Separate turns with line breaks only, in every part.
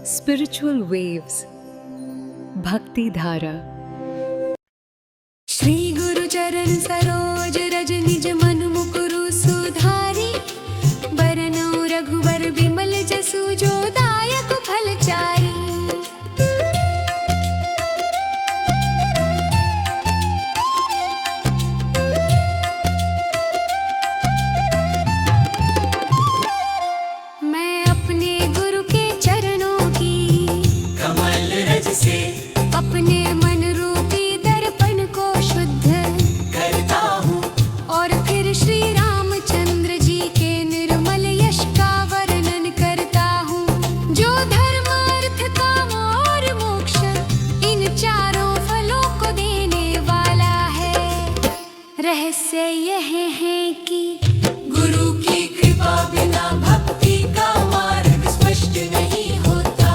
Spiritual waves, Bhakti Dhara।
Shri गुरु चरण सरोज रज निज मन मुकुरु सुधारी, बरनउँ रघुबर बिमल जसु जो दायक फल चारी। मैं अपने गुरु के चरणों की
कमल रज से
अपने मन रूपी दर्पण को शुद्ध
करता हूँ,
और फिर श्री रामचंद्र जी के निर्मल यश का वर्णन करता हूँ। जो धर्म अर्थ काम और मोक्ष इन चारों फलों को देने वाला है। रहस्य यह है कि
गुरु की कृपा बिना भक्ति का मार्ग स्पष्ट नहीं होता।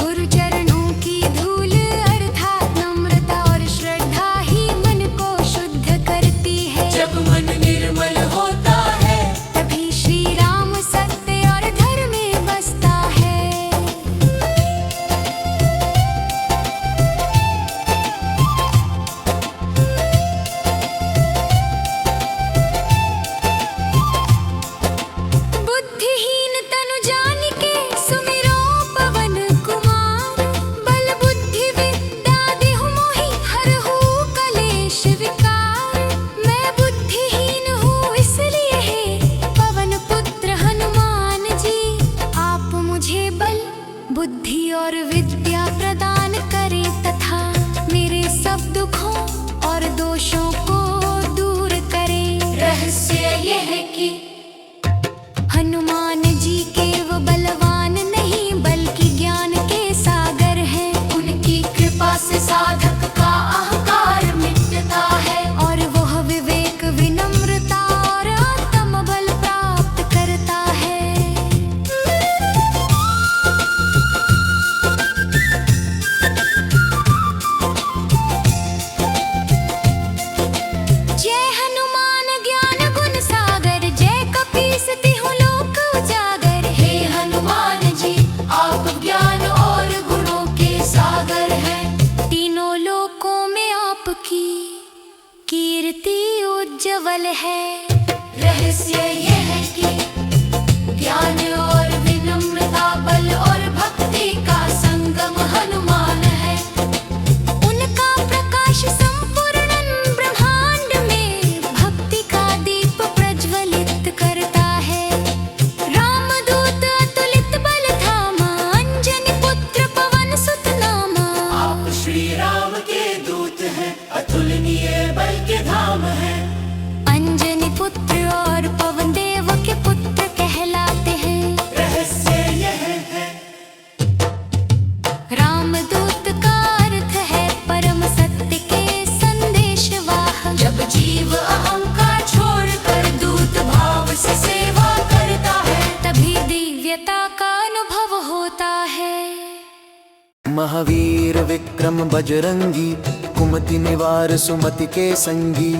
गुरु चरणों की धूल अर्थात नम्रता और श्रद्धा ही मन को शुद्ध करती है।
जब मन निर्मल होता है,
तभी श्री राम सत्य और धर्म में बसता है। बुद्धिहीन तनु जान के सुमिरो पवन कुमार, बल बुद्धि विद्या देहु मोहि हरहु कलेश विकार। मैं बुद्धिहीन हूँ इसलिए हे पवन पुत्र हनुमान जी, आप मुझे बल बुद्धि और विद्या प्रदान करें तथा मेरे सब दुखों और दोषों को दूर करें। रहस्य यह है कि हनुमान जी केवल बलवान नहीं बल्कि ज्ञान के सागर हैं।
उनकी कृपा से साधक का अहंकार मिटता है।
और वह विवेक विनम्रता और आत्म बल प्राप्त करता है। जय हनुमान ज्ञान गुण सागर, जय कपीस तिहुँ लोक उजागर।
हे हनुमान जी, आप ज्ञान और गुणों के सागर हैं।
तीनों लोकों में आपकी कीर्ति उज्जवल है।
रहस्य यह है कि ज्ञान और विनम्रता, बल और भक्ति का संगम हनुमान है।
उनका प्रकाश संपूर्ण ब्रह्मांड में भक्ति का दीप प्रज्वलित करता है। रामदूत अतुलित बल धामा, अंजनी पुत्र पवन सुत नामा।
आप श्री राम के दूत हैं, अतुलनीय बल के धाम हैं।
अंजनी पुत्र और पवन देव के पुत्र कहलाते हैं।
रहस्य यह है,
रामदूत का अर्थ है परम सत्य के संदेश वाहक।
जब जीव अहंकार छोड़कर दूत भाव से सेवा करता है,
तभी दिव्यता का अनुभव होता है।
महावीर विक्रम बजरंगी, कुमति निवार सुमति के संगी।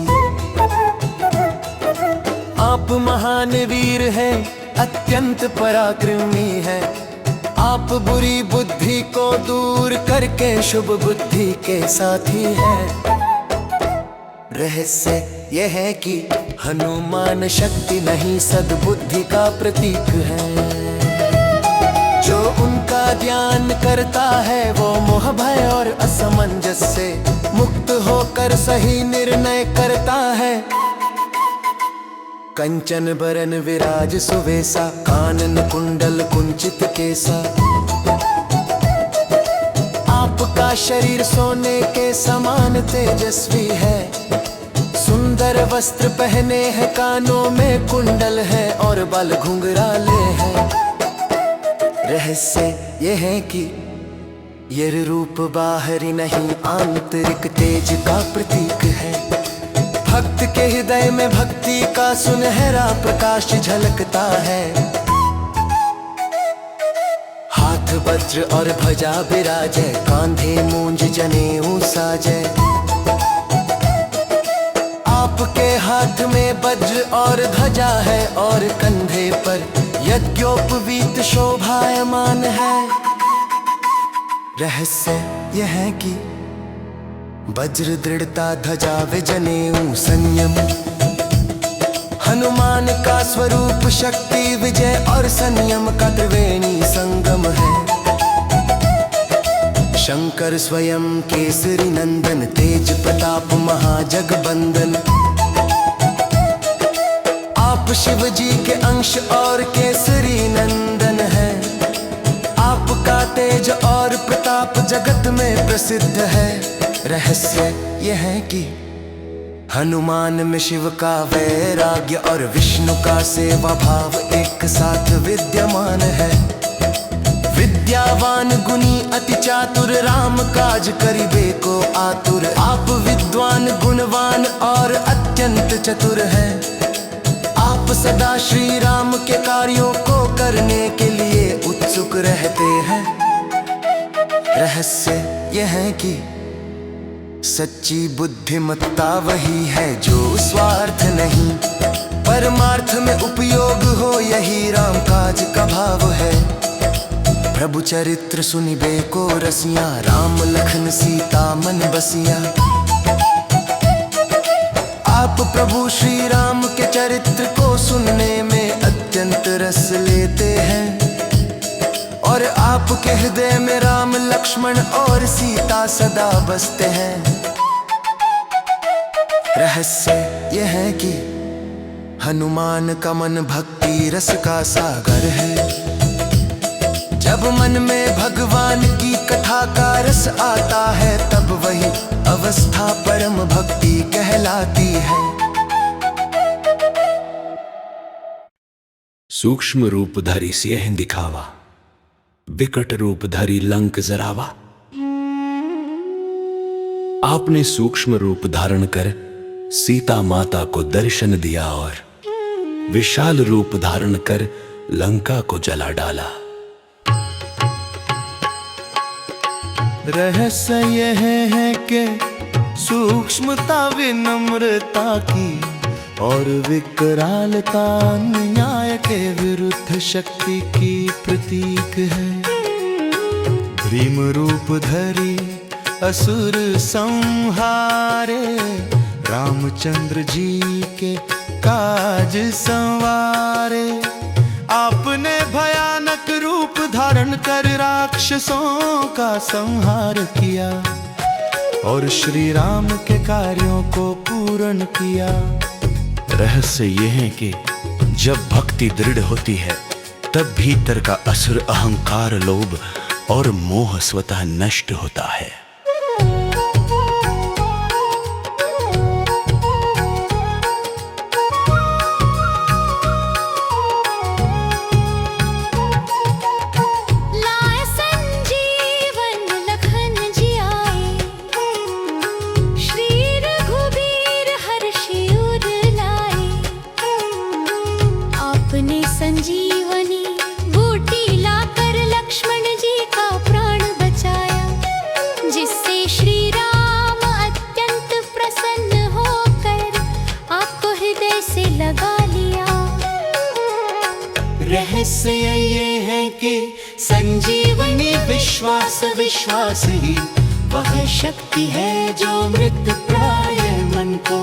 आप महान वीर हैं, अत्यंत पराक्रमी हैं। आप बुरी बुद्धि को दूर करके शुभ बुद्धि के साथी हैं। रहस्य यह है कि हनुमान शक्ति नहीं सद्बुद्धि का प्रतीक है। जो उनका ध्यान करता है वो मोह भय और असमंजस से मुक्त होकर सही निर्णय करता है। कंचन बरन विराज सुवेसा, कानन कुंडल कुंचित केसा। आपका शरीर सोने के समान तेजस्वी है। सुंदर वस्त्र पहने हैं, कानों में कुंडल है और बाल घुंघराले हैं। रहस्य यह है कि यह रूप बाहरी नहीं आंतरिक तेज का प्रतीक है। भक्त के हृदय में भक्ति का सुनहरा प्रकाश झलकता है। हाथ वज्र और ध्वजा विराजे, कांधे मूंज जनेऊ साजे। आपके हाथ में वज्र और ध्वजा है और कंधे पर यज्ञोपवीत शोभायमान है। रहस्य यह है कि वज्र दृढ़ता ध्वजा विजनेऊ संयम, हनुमान का स्वरूप शक्ति विजय और संयम का त्रिवेणी संगम है। शंकर स्वयं केसरी नंदन, तेज प्रताप महाजगबंदन, आप शिव जी के अंश और केसरी नंदन है। आपका तेज और प्रताप जगत में प्रसिद्ध है। रहस्य यह है कि हनुमान में शिव का वैराग्य और विष्णु का सेवा भाव एक साथ विद्यमान है। विद्यावान गुणी अति चातुर, राम काज करिबे को आतुर। आप विद्वान गुणवान और अत्यंत चतुर हैं। आप सदा श्री राम के कार्यों को करने के लिए उत्सुक रहते हैं। रहस्य यह है कि सच्ची बुद्धिमत्ता वही है जो स्वार्थ नहीं, परमार्थ में उपयोग हो, यही राम काज का भाव है। प्रभु चरित्र सुनिबे को रसिया, राम लखन सीता मन बसिया। आप प्रभु श्री राम के चरित्र को सुनने में अत्यंत रस लेते हैं, और आपके हृदय में राम लक्ष्मण और सीता सदा बसते हैं। रहस्य यह है कि हनुमान का मन भक्ति रस का सागर है। जब मन में भगवान की कथा का रस आता है, तब वही अवस्था परम भक्ति कहलाती है।
सूक्ष्म रूप धरि सियह दिखावा, विकट रूप धरि लंक जरावा। आपने सूक्ष्म रूप धारण कर सीता माता को दर्शन दिया और विशाल रूप धारण कर लंका को जला डाला।
रहस्य यह है कि सूक्ष्मता विनम्रता की और विकरालता न्याय के विरुद्ध शक्ति की प्रतीक है। भीम रूप धरी असुर संहारे, रामचंद्र जी के काज संवारे। आपने भयानक रूप धारण कर राक्षसों का संहार किया और श्री राम के कार्यों को पूर्ण किया।
रहस्य यह है कि जब भक्ति दृढ़ होती है, तब भीतर का असुर अहंकार, लोभ और मोह स्वतः नष्ट होता है।
लाए संजीवन लखन जी आए, श्री रघुबीर हर्षि उर लाए। आपने संजीवनी बूटी लाकर लक्ष्मण जी का प्राण बचाया, जिससे श्री राम अत्यंत प्रसन्न होकर आपको हृदय से लगा लिया।
रहस्य ये है कि संजीवनी विश्वास, विश्वास ही वह शक्ति है जो मृत प्राय मन को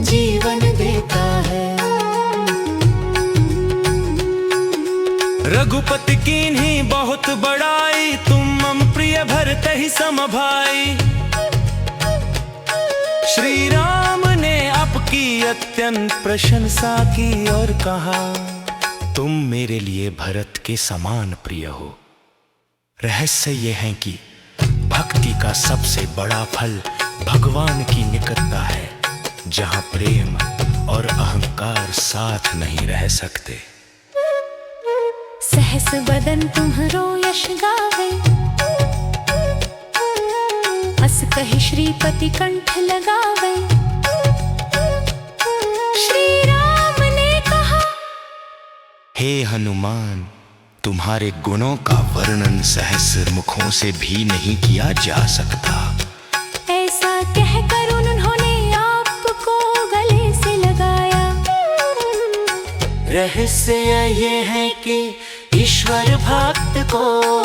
जीवन देता है।
रघुपति कीन्ही बहुत बड़ाई, तुम मम प्रिय भरत ही सम भाई। श्री राम ने आपकी अत्यंत प्रशंसा की और कहा,
तुम मेरे लिए भरत के समान प्रिय हो। रहस्य यह है कि भक्ति का सबसे बड़ा फल भगवान की निकटता है, जहां प्रेम और अहंकार साथ नहीं रह सकते।
सहस बदन तुम्हरो यश गावे, अस कहि श्रीपति कंठ लगावे। श्री राम ने कहा,
हे हनुमान, तुम्हारे गुणों का वर्णन सहस्र मुखों से भी नहीं किया जा सकता।
ऐसा कहकर उन्होंने आपको गले से लगाया।
रहस्य ये है कि
ईश्वर भक्त को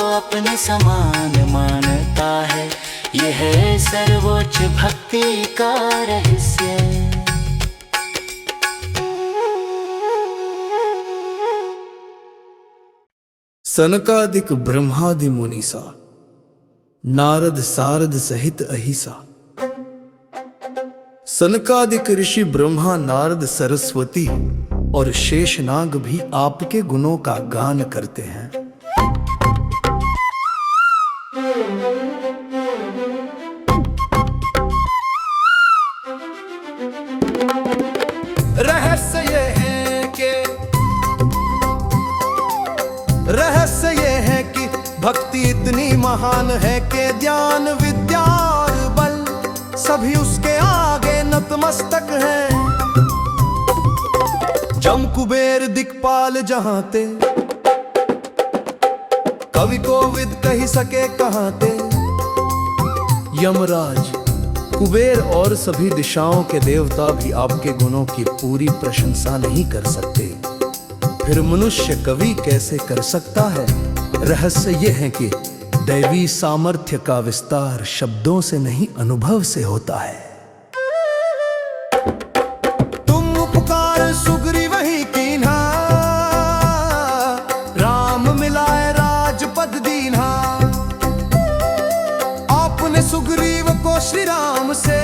अपने समान मानता है, यह है सर्वोच्च भक्ति का रहस्य।
सनकादिक ब्रह्मादि मुनीसा, नारद सारद सहित अहिसा। सनकादिक ऋषि ब्रह्मा, नारद, सरस्वती और शेषनाग भी आपके गुणों का गान करते हैं।
रहस्य ये है कि भक्ति इतनी महान है कि ज्ञान विद्या और बल सभी उसके आगे नतमस्तक हैं। जम कुबेर दिक्पाल जहां ते, कवि कोविद कही सके कहां ते। यमराज, कुबेर और सभी दिशाओं के देवता भी आपके गुणों की पूरी प्रशंसा नहीं कर सकते, फिर मनुष्य कवि कैसे कर सकता है? रहस्य यह है कि दैवी सामर्थ्य का विस्तार शब्दों से नहीं, अनुभव से होता है। तुम उपकार सुग्रीव ही कीन्हा, राम मिलाए राजपद दीन्हा। आपने सुग्रीव को श्री राम से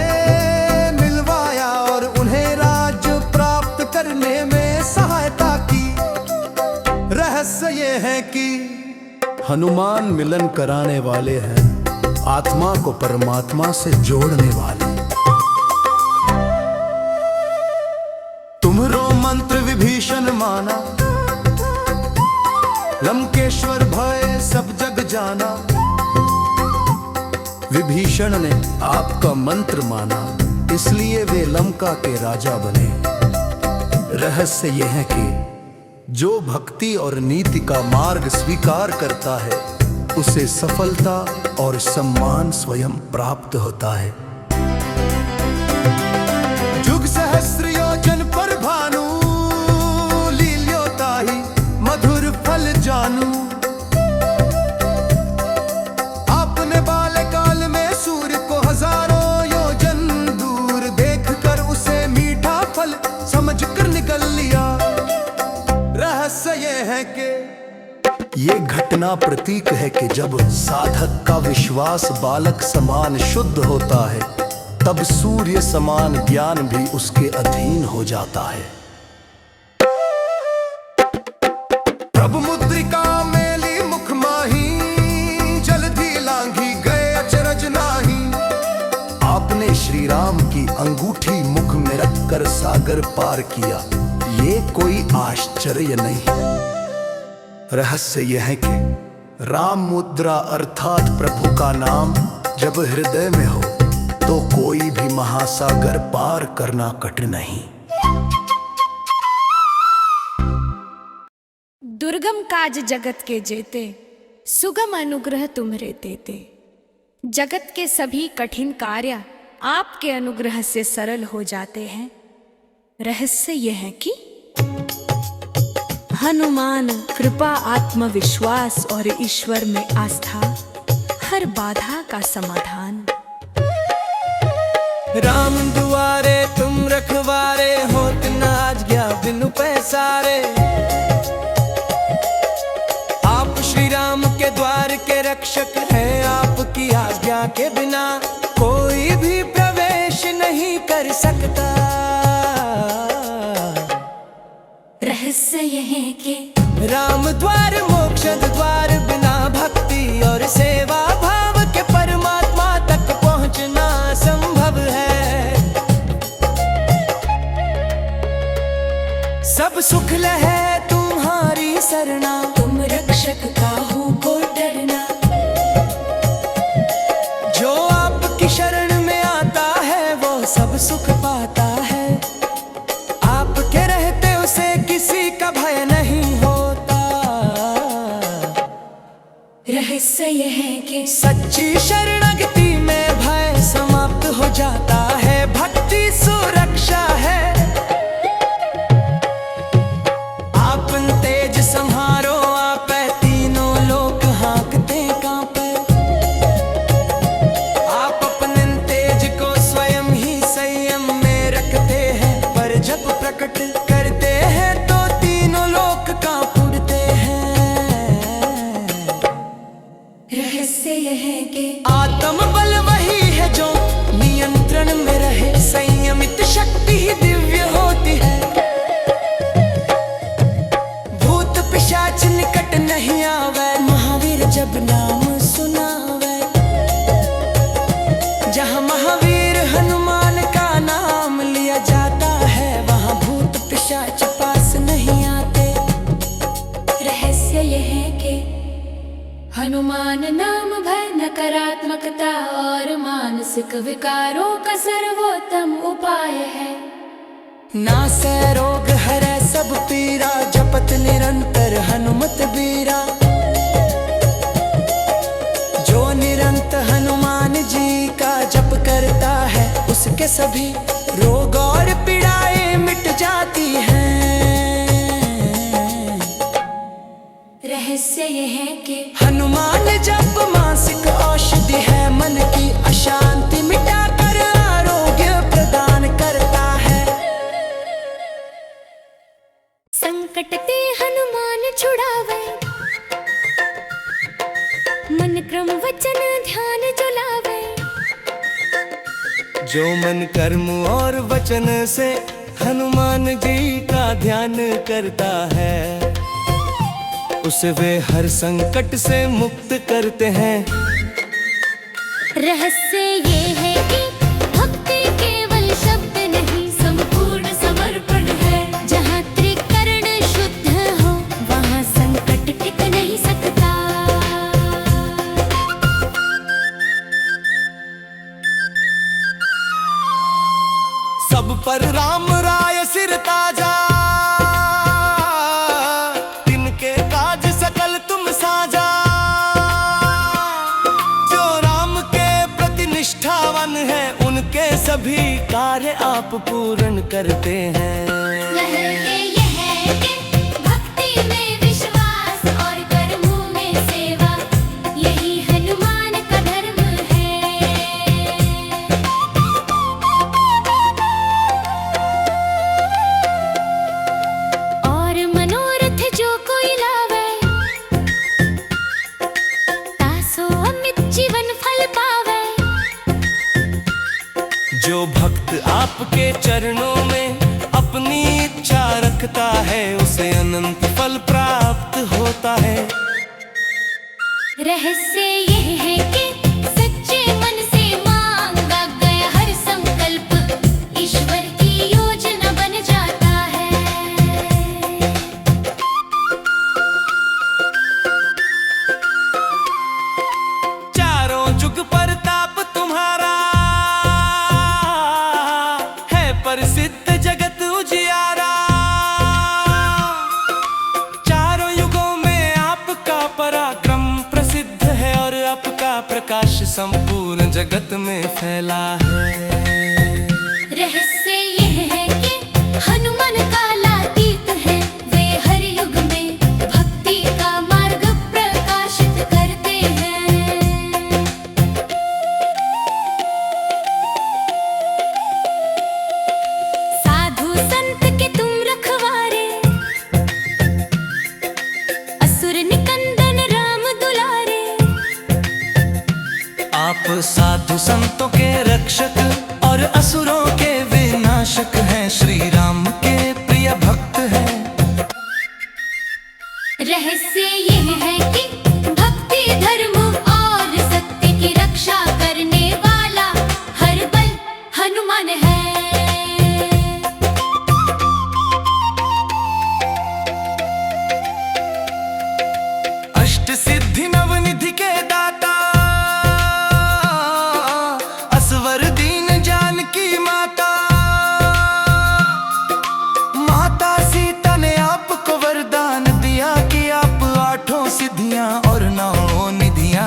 मिलवाया और उन्हें राज्य प्राप्त करने में सहायता की। रहस्य ये है कि हनुमान मिलन कराने वाले हैं, आत्मा को परमात्मा से जोड़ने वाले। तुम्हरो मंत्र विभीषण माना, लंकेश्वर भय सब जग जाना। विभीषण ने आपका मंत्र माना, इसलिए वे लंका के राजा बने। रहस्य यह है कि जो भक्ति और नीति का मार्ग स्वीकार करता है, उसे सफलता और सम्मान स्वयं प्राप्त होता है। जुग सहस्र योजन पर भानु, लील्योताहि मधुर फल जानू। आपने बाल्यकाल में सूर्य को हजारों योजन दूर देखकर उसे मीठा फल समझकर निकल लिया। रहस्य ये है कि ये घटना प्रतीक है कि जब साधक का विश्वास बालक समान शुद्ध होता है, तब सूर्य समान ज्ञान भी उसके अधीन हो जाता है। प्रभु मुद्रिका मेली मुख माही, जल्दी लांघी गए अचरज नाही। आपने श्री राम की अंगूठी मुख में रखकर सागर पार किया, ये कोई आश्चर्य नहीं। रहस्य यह है कि राम मुद्रा अर्थात प्रभु का नाम जब हृदय में हो, तो कोई भी महासागर पार करना कठिन नहीं।
दुर्गम काज जगत के जेते, सुगम अनुग्रह तुम्हरे देते। जगत के सभी कठिन कार्य आपके अनुग्रह से सरल हो जाते हैं। रहस्य यह है कि हनुमान कृपा, आत्मविश्वास और ईश्वर में आस्था हर बाधा का समाधान।
राम दुआरे तुम रखवारे, होत न आज्ञा बिनु पैसारे। आप श्री राम के द्वार के रक्षक हैं, आपकी आज्ञा के बिना कोई भी प्रवेश नहीं कर सकता।
रहस्य यह है कि
राम द्वार मोक्ष द्वार, बिना भक्ति और सेवा भाव के परमात्मा तक पहुंचना संभव है। सब सुख लहे तुम्हारी सरना,
तुम रक्षक काहू को डरना।
जो आपकी शरण में आता है वो सब सुख पाता है। आपके रहते उसे किसी का भय नहीं होता।
रहस्य यह है कि
सच्ची शरणागति में भय समाप्त हो जाता है। भक्ति सुरक्षा है। आपन तेज संहारो, आप
के
आत्म बल वही है जो नियंत्रण में रहे, संयमित शक्ति ही दिव्य होती है। भूत पिशाच निकट नहीं आवे, महावीर जब नाम सुनावे। जहाँ महावीर हनुमान का नाम लिया जाता है, वहाँ भूत पिशाच पास नहीं आते।
रहस्य यह है कि हनुमान नाम भय नकारात्मकता और मानसिक विकारों का सर्वोत्तम उपाय है।
नासै रोग हरै सब पीरा, जपत निरंतर हनुमत बीरा। जो निरंतर हनुमान जी का जप करता है, उसके सभी रोग और पीड़ाएं मिट जाती हैं।
रहस्य यह है कि
हनुमान जप मानसिक औषधि है, मन की अशांति मिटाकर आरोग्य प्रदान करता है।
संकट ते हनुमान छुड़ावे, मन क्रम वचन ध्यान जुलावे।
जो मन कर्म और वचन से हनुमान जी का ध्यान करता है, उसे वे हर संकट से मुक्त करते हैं।
रहस्य ये है कि भक्ति केवल शब्द नहीं, संपूर्ण समर्पण है। जहाँ त्रिकरण शुद्ध हो, वहाँ संकट टिक नहीं सकता।
सब पर राम राय सिर ताजा, तिनके काज सकल तुम साजा। जो राम के प्रति निष्ठावान है, उनके सभी कार्य आप पूर्ण करते हैं।
रहस्य ये है कि भक्ति में विश्वास और कर्मों में सेवा, यही हनुमान का धर्म है। और मनोरथ जो कोई लावे, तासो अमित जीवन फल पावे।
जो भक्त आपके चरणों में अपनी इच्छा रखता है, उसे अनंत फल प्राप्त होता है।
रहस्य यह है कि सच्चे मन से मांगा गया हर संकल्प ईश्वर की योजना बन जाता है।
चारों जुग परताप तुम्हारा है, प्रसिद्ध जगत उजियारा। चारों युगों में आपका पराक्रम प्रसिद्ध है, और आपका प्रकाश संपूर्ण जगत में फैला है।
रहस्य यह है कि हनुमान कालातीत है, वे हर युग में भक्ति का मार्ग प्रकाशित करते हैं। साधु संत के तुम रखवारे, असुर निकंदन राम दुलारे।
आप साधु संतों के रक्षक और असुरों के विनाशक हैं, श्री राम के प्रिय भक्त हैं।
रहस्य यह है कि भक्ति धर्म और सत्य की रक्षा करने वाला हर बल हनुमान है।
अष्ट सिद्धि नवनिधि के दाता, असवर दीन जानकी माता। माता सीता ने आपको वरदान दिया कि आप आठों सिद्धियां और नौ निधियां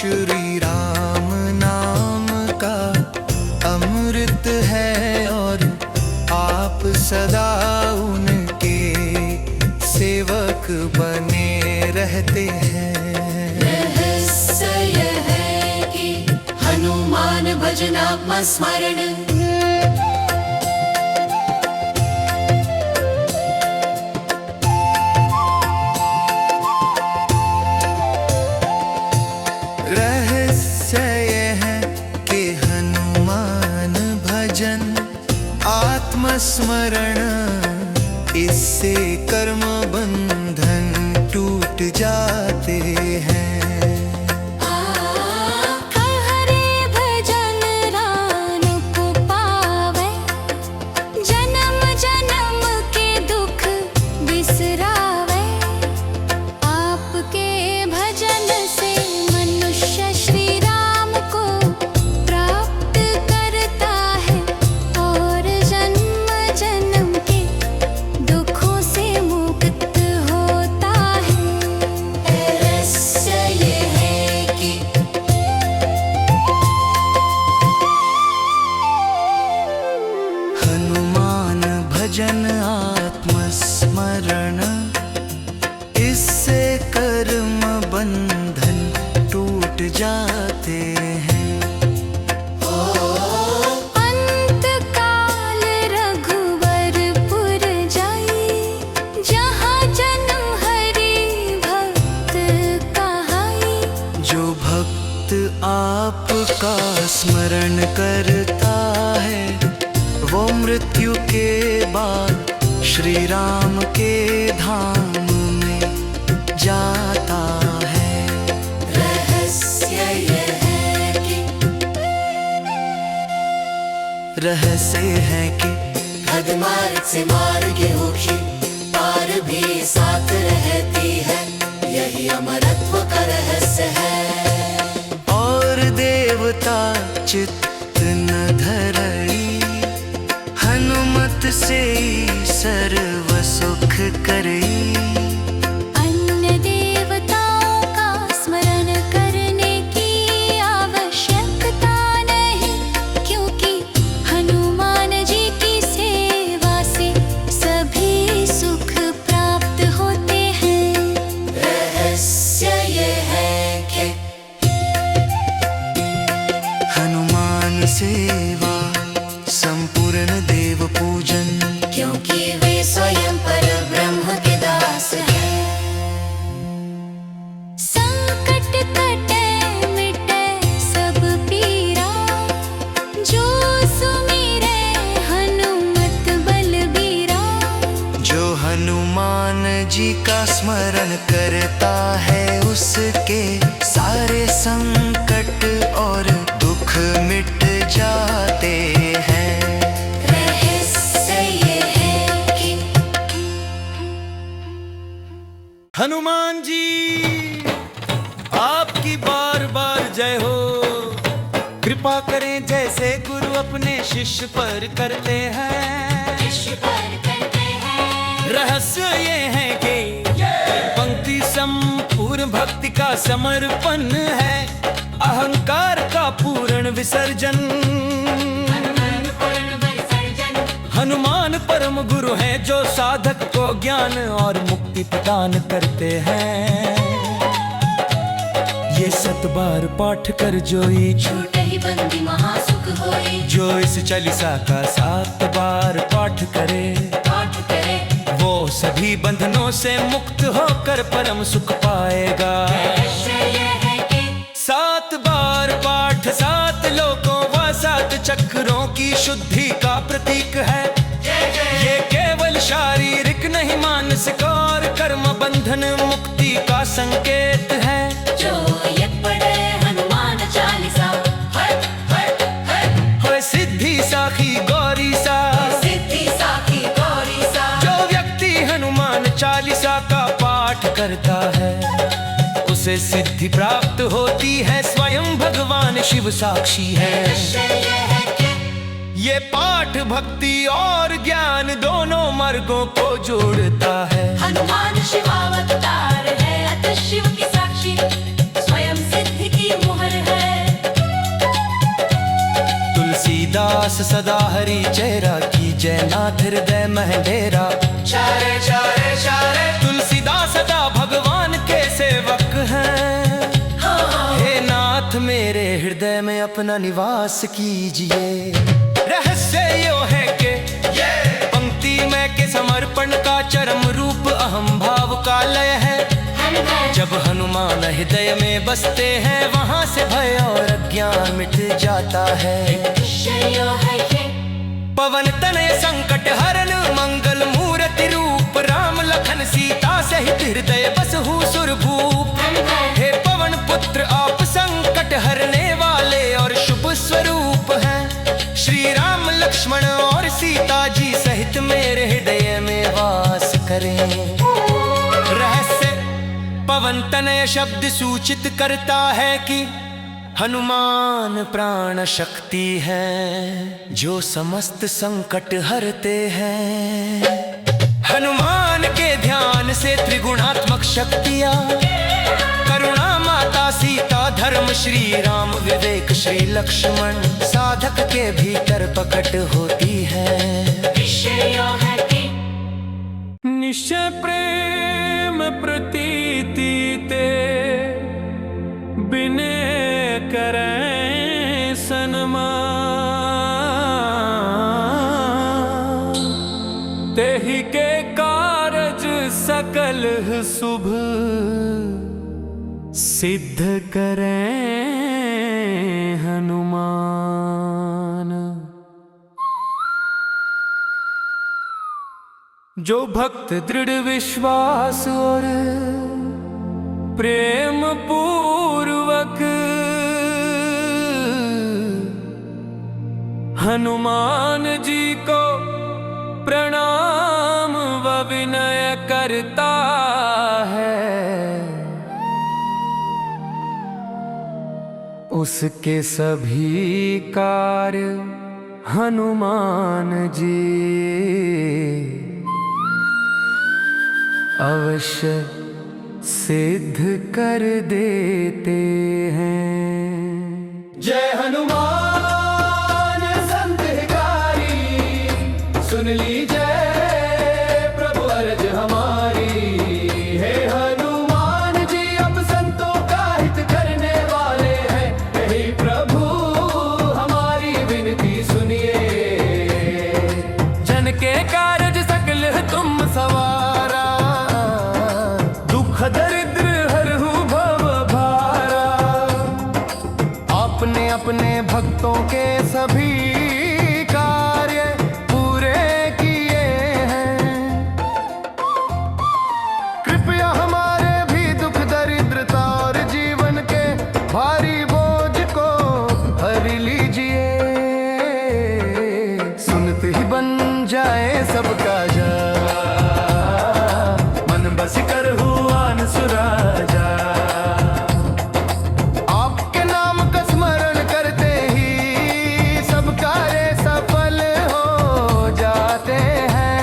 श्री राम नाम का अमृत है और आप सदा उनके सेवक बने रहते हैं।
रहस्य यह है कि हनुमान भजनात्म स्मरण
रहस्य यह है कि हनुमान भजन आत्मस्मरण, इससे कर्म बंधन टूट जाते हैं।
हरे भजन राम को पावे, जन्म जन्म के दुख बिसरावे। आपके भजन से मनुष्य श्री राम को प्राप्त करता है और जन्म जन्म के दुखों से मुक्त होता है।
रहस्य ये है कि
हनुमान भजन आत्मस्मरण, इससे कर्म बंधन टूट जाते हैं।
अंत काल रघुवरपुर जाई, जहाँ जन्म हरि भक्त कहाई।
जो भक्त आपका स्मरण करता है वो मृत्यु के बाद श्री राम के धाम में जाता है।
रहस्य ये है कि
रहस्य है कि
मार्ग से मार्ग होक्षी पार भी साथ रहती है, यही अमरत्व का रहस्य है।
और देवता चित्त न धरई, हनुमत से ही सर्व सुख करई।
अन्य देवताओं का स्मरण करने की आवश्यकता नहीं, क्योंकि हनुमान जी की सेवा से सभी सुख प्राप्त होते हैं।
रहस्य ये है कि
हनुमान सेवा संपूर्ण देव पूजन,
क्योंकि वे स्वयं पर ब्रह्म के दास हैं।
संकट कटे मिटे सब पीरा, जो सुमिरे हनुमत बलबीरा।
जो हनुमान जी का स्मरण करता है उसके सारे संकट और दुख मिट जाते हैं।
रहस्य ये है कि
हनुमान जी आपकी बार बार जय हो। कृपा करें जैसे गुरु अपने शिष्य पर करते हैं। रहस्य ये है कि पंक्ति संपूर्ण भक्ति का समर्पण है, अहंकार का पूर्ण विसर्जन। हनुमान परम गुरु हैं जो साधक को ज्ञान और मुक्ति प्रदान करते हैं। ये 7 बार पाठ कर जोई,
छूटे ही बंदी महासुख होई।
जो इस चालीसा का 7 बार पाठ करे वो सभी बंधनों से मुक्त होकर परम सुख पाएगा। 7 बार पाठ 7 लोकों व 7 चक्रों की शुद्धि का प्रतीक है। ये केवल शारीरिक नहीं, मानसिक और कर्म बंधन मुक्ति का संकेत है।
जो ये पढ़े हनुमान चालीसा,
होए सिद्धि साखी गौरी सा।
सिद्धि साखी गौरी सा।
जो व्यक्ति हनुमान चालीसा का पाठ करता है उसे सिद्धि प्राप्त होती है, स्वयं भगवान शिव साक्षी है। ये पाठ भक्ति और ज्ञान दोनों मार्गों को जोड़ता है।
हनुमान शिवावतार है, अतः शिव की साक्षी, स्वयं सिद्धि की मुहर
सदा हरि चेहरा की जयनाथ हृदय महडेरा।
चारे चारे चारे
तुलसीदास सदा भगवान के सेवक हैं। हे नाथ मेरे हृदय में अपना निवास कीजिए। रहस्य यो है कि पंक्ति में के समर्पण का चरम रूप अहम भाव का लय है। जब हनुमान हृदय में बसते हैं वहाँ से भय और अज्ञान मिट जाता है। पवन तनय संकट हरन मंगल मूर्ति रूप राम लखन सीता सहित हृदय बसहु सुरभूप। हे पवन पुत्र आप संकट हरने वाले और शुभ स्वरूप हैं। श्री राम लक्ष्मण और सीता जी सहित मेरे हृदय में वास करें। रहस्य पवन तनय शब्द सूचित करता है कि हनुमान प्राण शक्ति है जो समस्त संकट हरते हैं। हनुमान के ध्यान से त्रिगुणात्मक शक्तियाँ करुणा माता सीता धर्म श्री राम विवेक श्री लक्ष्मण साधक के भीतर प्रकट होती है। निश्चय प्रेम प्रतीति ते बिने करें सनमा। तेहि के कारज सकल शुभ सिद्ध करें हनुमान। जो भक्त दृढ़ विश्वास और प्रेम पूर्वक हनुमान जी को प्रणाम व विनय करता है, उसके सभी कार्य हनुमान जी अवश्य सिद्ध कर देते हैं।
जय हनुमान संत हिकारी, सुन लीजिए प्रभु अर्ज हमारी। हे हनुमान जी अब संतों का हित करने वाले हैं, हे प्रभु हमारी विनती सुनिए।
जन के कारज सकल तुम सवारा, दुख दरिद्र हरहु भव भारा।
आपने अपने भक्तों के सभी कार्य पूरे किए हैं। कृपया हमारे भी दुख दरिद्रता और जीवन के भारी बोझ को हर लीजिए। सुनते ही बन जाए सबका जा, मन बस कर हुआ न सुराजा। आपके नाम का स्मरण करते ही सब कार्य सफल हो जाते हैं।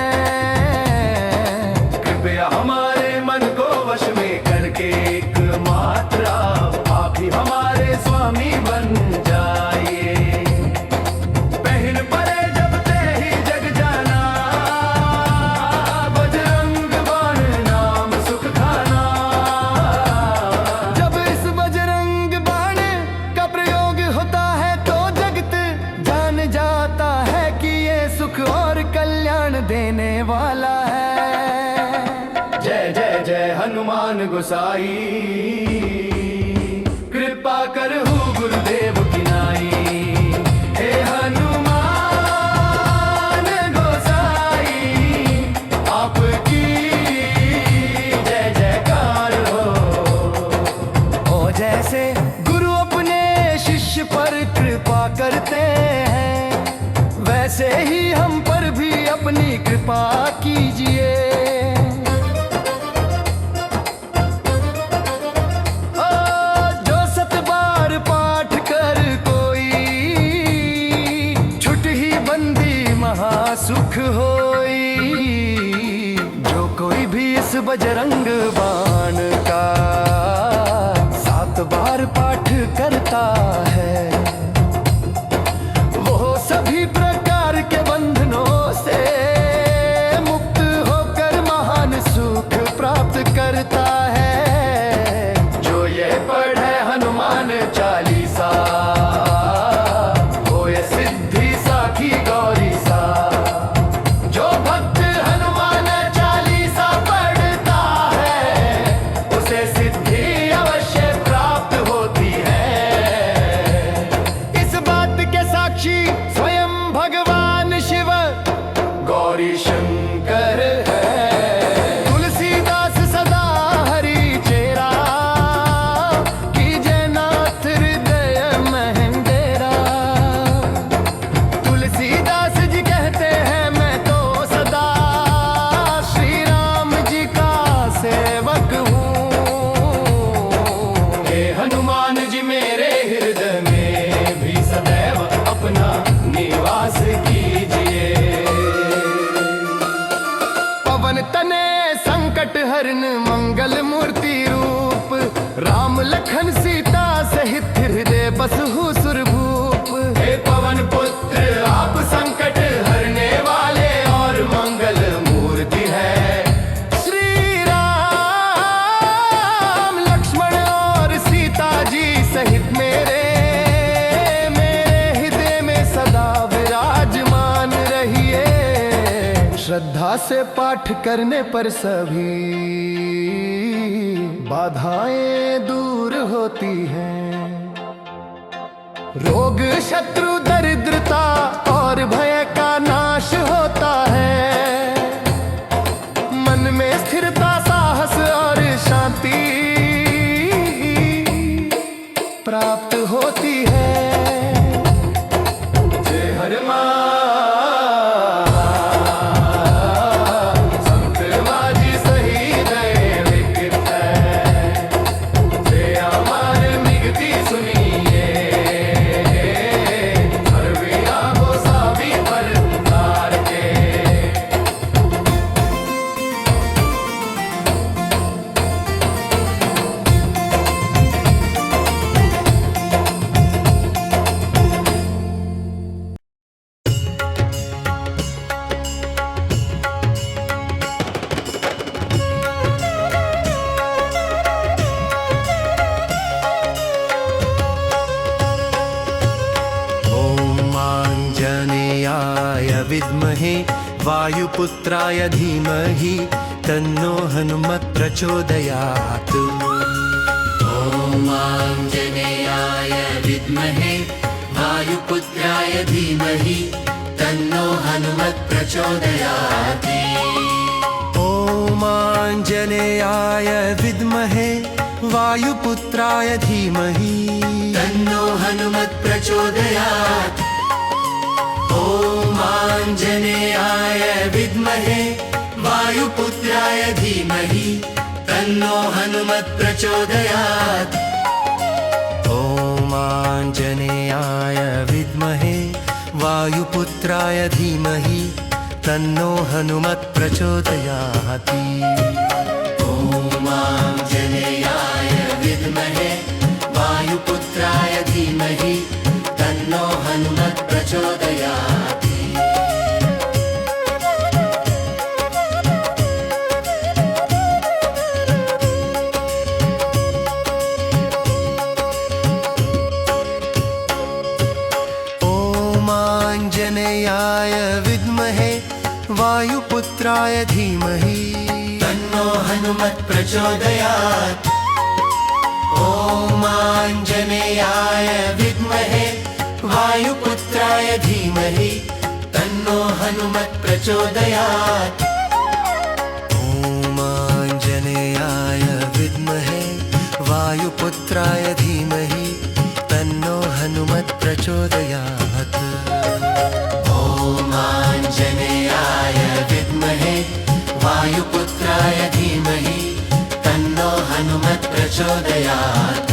कृपया हमारे मन को वश में करके एक मात्र आप ही हमारे स्वामी बन जाइए। पहल परे जब ते ही जग जाना, बजरंग बाण नाम सुख खाना। जब इस बजरंग बाण का प्रयोग होता है तो जगत जान जाता है कि ये सुख और कल्याण देने वाला है। जय जय जय हनुमान गोसाई, कृपा करहु गुरुदेव की नाई। हे हनुमान गोसाई, आपकी जय जयकार हो। जैसे गुरु अपने शिष्य पर कृपा करते हैं, वैसे ही हम पर भी अपनी कृपा कीजिए। जो 7 बार पाठ कर कोई, छुट ही बंदी महासुख होई। जो कोई भी इस बजरंग बाण का 7 बार पाठ करता है, वो सभी प्रकार सिद्धि अवश्य प्राप्त होती है। इस बात के साक्षी स्वयं भगवान शिव गौरी शंकर है। तुलसीदास सदा हरि चेरा, कीजे नाथ हृदय महेंद्रा। तुलसीदास जी कहते हैं मैं तो सदा श्री राम जी का सेवक हूँ। हे हनुमान जी मेरे हृदय में भी सदैव अपना निवास कीजिए। पवन तने संकट हरन मंगल मूर्ति रूप, राम लखन सीता सहित हृदय बसहु सुरभूप। हे पवन पुत्र आप संकट हरने वाले और मंगल मूर्ति है। श्री राम लक्ष्मण और सीता जी सहित मेरे हृदय में सदा विराजमान रहिए। श्रद्धा से पाठ करने पर सभी बाधाएं दूर होती हैं। रोग शत्रु दरिद्रता और भय का नाश होता है। मन में स्थिरता साहस और शांति प्राप्त होती है। जय हनुमान संत माझी सही दय विकृत है। जय हमार मिगती सुनिए, हर वीरा को साभी पर उतार के।
ॐ आञ्जनेयाय विद्महे वायुपुत्राय धीमहि तन्नो हनुमत् प्रचोदयात्।
ॐ आञ्जनेयाय विद्महे वायुपुत्राय धीमहि तन्नो हनुमत् प्रचोदयात्।
ॐ आञ्जनेयाय विद्महे वायुपुत्राय धीमहि
तन्नो हनुमत् प्रचोदयात्। ॐ आञ्जनेयाय विद्महे वायुपुत्राय धीमहि तन्नो हनुमत् प्रचोदयात्।
ॐ आञ्जनेयाय विद्महे वायुपुत्राय धीमहि तन्नो हनुमत् प्रचोदयात्।
ॐ आञ्जनेयाय विद्महे वायुपुत्राय धीमहि तन्नो हनुमत् प्रचोदयात्।
ॐ आञ्जनेयाय विद्महे वायुपुत्राय धीमहि
तन्नो हनुमत् प्रचोदयात्। ॐ आञ्जनेयाय विद्महे वायुपुत्राय धीमहि तन्नो हनुमत् प्रचोदयात्।
ॐ आञ्जनेयाय विद्महे वायुपुत्राय धीमहि तन्नो हनुमत् प्रचोदयात्।
ॐ आञ्जनेयाय विद्महे वायुपुत्राय धीमहि तन्नो हनुमत् प्रचोदयात्।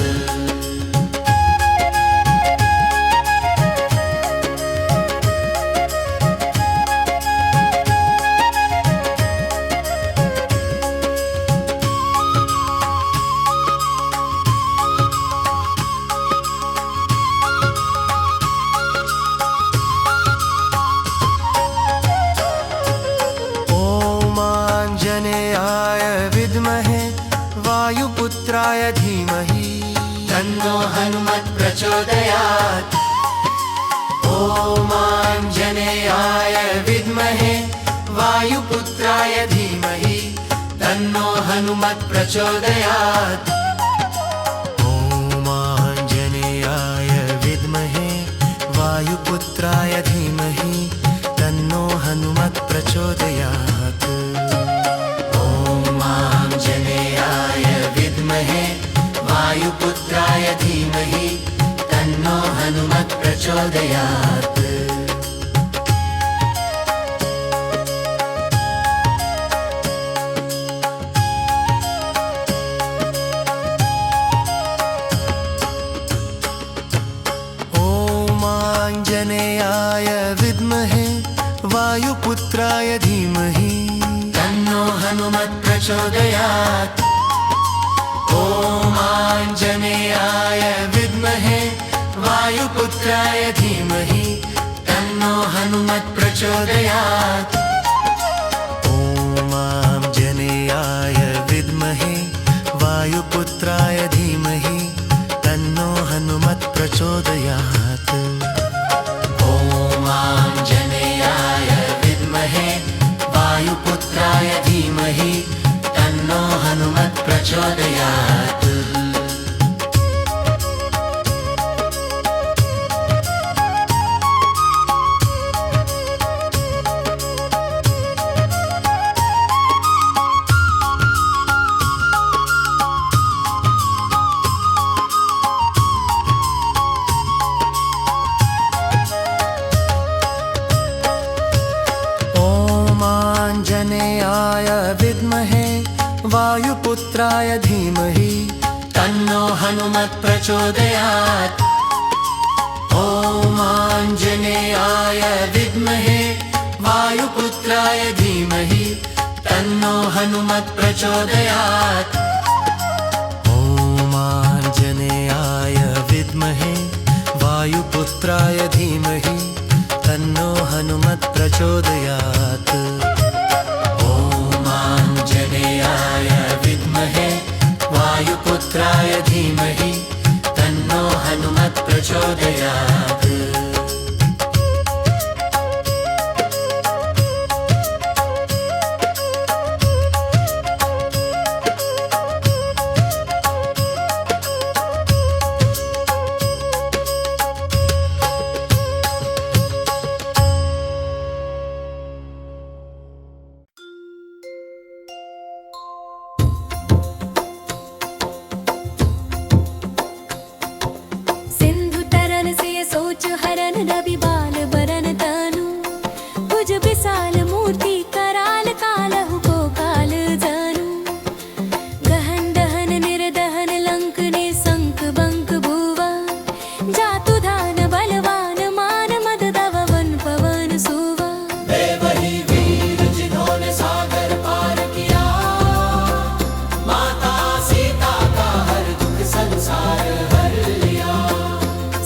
ॐ आञ्जनेयाय विद्महे वायुपुत्राय धीमहि
तन्नो हनुमत् प्रचोदयात्। ॐ आञ्जनेयाय विद्महे वायुपुत्राय धीमहि तन्नो हनुमत् प्रचोदयात्। वायुपुत्राय धीमहि तन्नो हनुमत् प्रचोदयात्।
आंजनेयाय विद्महे वायुपुत्राय धीमहि
तन्नो हनुमत् प्रचोदयात्।
ॐ आंजनेयाय विद्महे वायुपुत्राय धीमहि
तन्नो हनुमत् प्रचोदयात्।
ॐ आंजनेयाय विद्महे वायुपुत्राय धीमहि तन्नो हनुमत् प्रचोदयात्।
ॐ आंजनेयाय विद्महे वायुपुत्राय धीमहि तन्नो हनुमत् प्रचोदयात्।
आंजनेयाय विद्महे वायुपुत्राय धीमहि
तन्नो हनुमत् प्रचोदयात्।
ॐ आंजनेयाय विद्महे वायुपुत्राय धीमहि
तन्नो हनुमत् प्रचोदयात्।
ॐ आंजनेयाय विद्महे वायुपुत्राय धीमहि तन्नो हनुमत् प्रचोदयात्।
ॐ आंजनेयाय विद्महे वायुपुत्राय धीमहि तन्नो हनुमत् प्रचोदयात्।
सिंधु तरन से सोच हरन रवि बाल बरन तनु भुज विशाल मूर्ति कराल कालहु को काल जनु गहन दहन निर्दहन लंक ने संक बंक भुवा जातु धान बलवान मान मद दवन पवन सुवा।
वे वही वीर जिन्होंने सागर पार किया, माता सीता का हर दुख संसार हर लिया।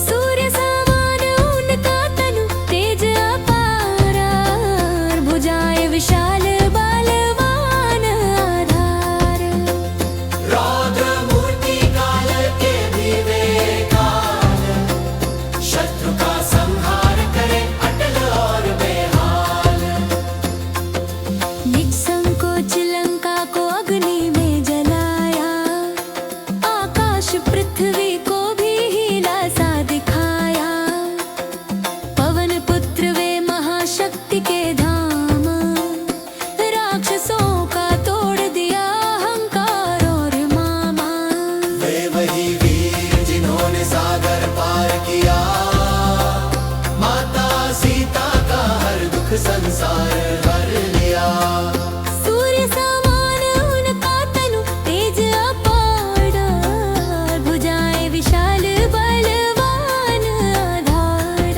सूर्य समान उनका तनु तेज अपार भुजाएं विशाल बलवान आधार।
रौद्र मूर्ति काल के भी वे काल, शत्रु का संहार करे अटल और बेहाल।
निसंकोच लंका को अग्नि में जलाया, आकाश पृथ्वी को भी हिला सा दिखाया। पवन पुत्र वे महाशक्ति के धाम, राक्षसों का तोड़ दिया अहंकार और मामा।
वे वही वीर जिन्होंने सागर पार किया, माता सीता का हर दुख संसार हर लिया।
सूर्य समान उनका तनु तेज अपार भुजाएं विशाल बलवान आधार।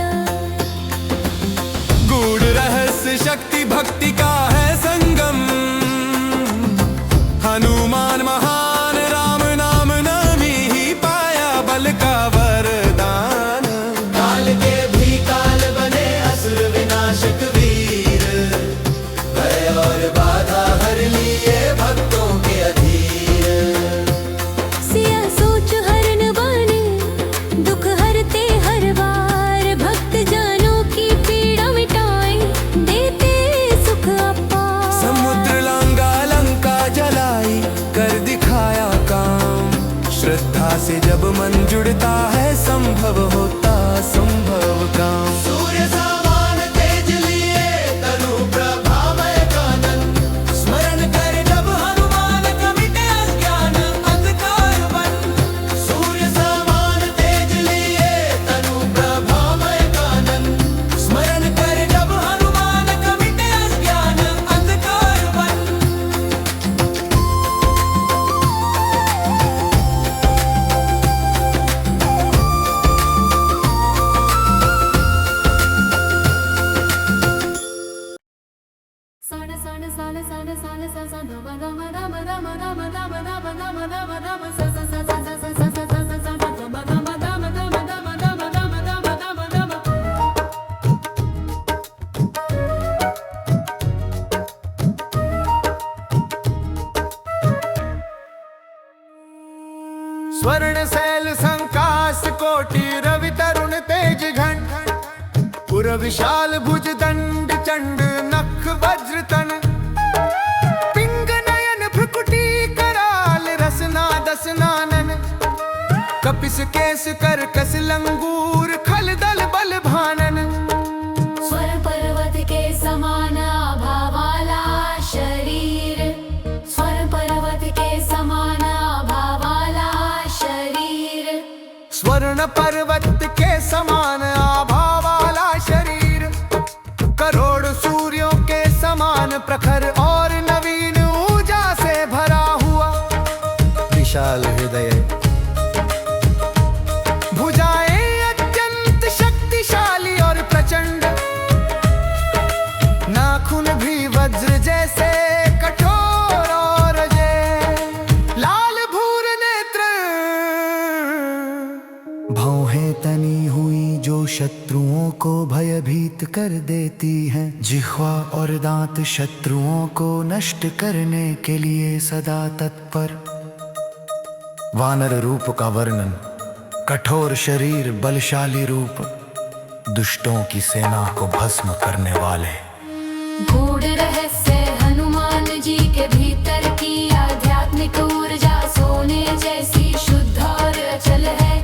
गूढ़ रहस्य शक्ति भक्ति का है संगम, हनुमान महान राम नाम नामी ही पाया बल का वरदान।
काल के भी काल बने असुर विनाशक वीर, भय और बाधा हर लिए भक्तों के अधीर।
सिया सोच हरन बाने दुख हरते हर बार, भक्त जनों की पीड़ा मिटाए देते सुख अपार।
समुद्र लांगा लंका जलाई कर दिखाया काम,
श्रद्धा से जब मन जुड़ता है संभव होता संभव काम।
सूर्य समान तेज लिए तनु प्रभामय कानन, स्मरण कर जब हनुमान का मिटे अज्ञान अंधकार बन।
स्वर्ण शैल संकास कोटि रवि तरुण तेज घन पुर विशाल भुज दंड चंड नख वज्र तन पिंग नयन भ्रुकुटी कराल रसना दसनानन कपिस केस कर कस लंगूर खल दल बल भानन
स्वर पर्वत के समान आभा वाला शरीर स्वर पर्वत के समान आभा वाला शरीर
स्वर्ण पर्वत के समान आभा वाला शरीर करोड़ सूर्यों के समान प्रखर और नवीन ऊर्जा से भरा हुआ विशाल हृदय भुजाएं अत्यंत शक्तिशाली और प्रचंड नाखून भी वज्र जैसे कठोर और अजय लाल भूर नेत्र भौहें तनी हुई जो शत्रुओं को भयभीत कर देती हैं जिह्वा और दांत शत्रुओं को नष्ट करने के लिए सदा तत्पर वानर रूप का वर्णन कठोर शरीर बलशाली रूप दुष्टों की सेना को भस्म करने वाले
गूढ़ रहस्य हनुमान जी के भीतर की आध्यात्मिक ऊर्जा सोने जैसी शुद्ध और अचल है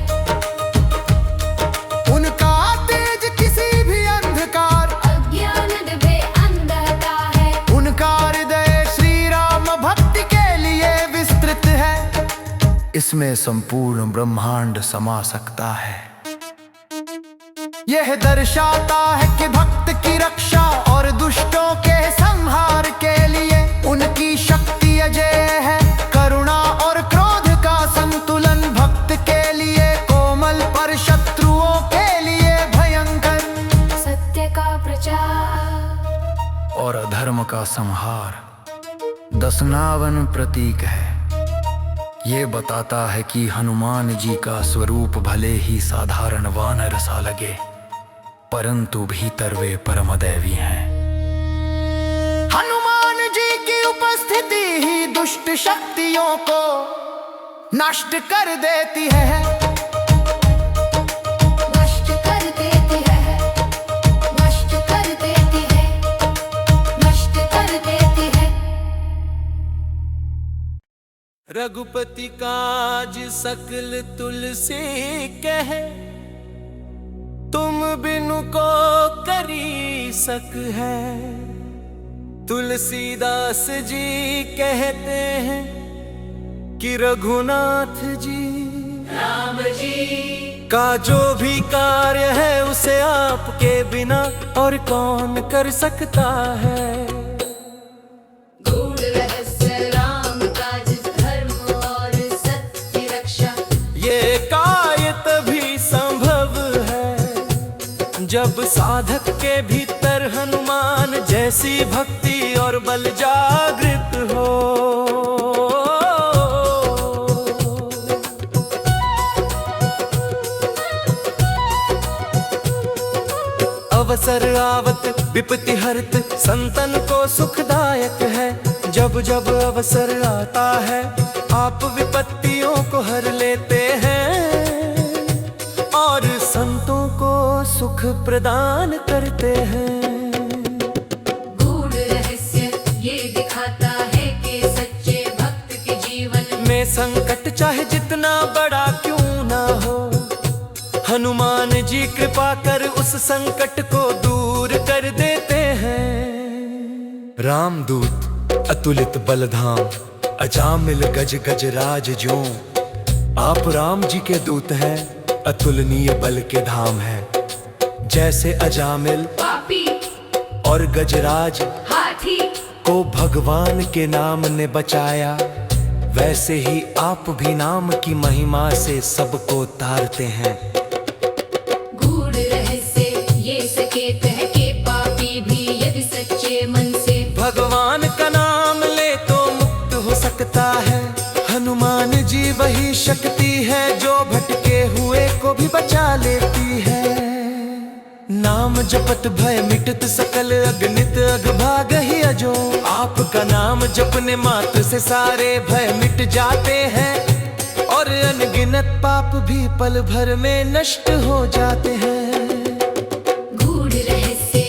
उनका तेज किसी भी अंधकार
अज्ञान डिबे अंधता है
उनका हृदय श्री राम भक्ति के लिए विस्तृत है इसमें संपूर्ण ब्रह्मांड समा सकता है यह दर्शाता है कि भक्त की रक्षा और दुष्टों के संहार के लिए उनकी शक्ति अजय है करुणा और क्रोध का संतुलन भक्त के लिए कोमल पर शत्रुओं के लिए भयंकर
सत्य का प्रचार
और अधर्म का संहार दशनावन प्रतीक है ये बताता है कि हनुमान जी का स्वरूप भले ही साधारण वानर सा लगे परंतु भीतर वे परम दैवी हैं हनुमान जी की उपस्थिति ही दुष्ट शक्तियों को नष्ट कर देती है
नष्ट कर देती है नष्ट कर देती है नष्ट कर देती है
रघुपति काज सकल तुलसी कहे तुम बिनु को करी सक है तुलसीदास जी कहते हैं कि रघुनाथ जी
राम जी
का जो भी कार्य है उसे आपके बिना और कौन कर सकता है
गूढ़ रहस्य राम काज धर्म और सत्य रक्षा
ये कार्य तभी संभव है जब साधक के भीतर हनुमान जैसी भक्ति और बल जागृत हो अवसर आवत विपत्ति हरत संतन को सुखदायक है जब जब अवसर आता है आप विपत्तियों को हर लेते हैं और संतों को सुख प्रदान करते हैं
गूढ़ रहस्य ये दिखाता है कि सच्चे भक्त के जीवन
में संकट चाहे जितना बड़ा क्यों ना हो हनुमान जी कृपा कर उस संकट को दूर कर देते हैं रामदूत अतुलित बलधाम अजामिल गज गज राज जो आप राम जी के दूत हैं अतुलनीय बल के धाम है जैसे अजामिल
पापी
और गजराज
हाथी
को भगवान के नाम ने बचाया वैसे ही आप भी नाम की महिमा से सबको तारते हैं
गूढ़ रहस्य ये सकेत है कि पापी भी यदि सच्चे मन से
भगवान का नाम ले तो मुक्त हो सकता है हनुमान जी वही शक्ति है जो भटके हुए को भी बचा लेती है नाम जपत भय मिटत सकल अगणित अग भाग ही अजो आपका नाम जपने मात्र से सारे भय मिट जाते हैं और
अनगिनत पाप भी पल भर में नष्ट हो जाते हैं।
गूढ़ रहस्य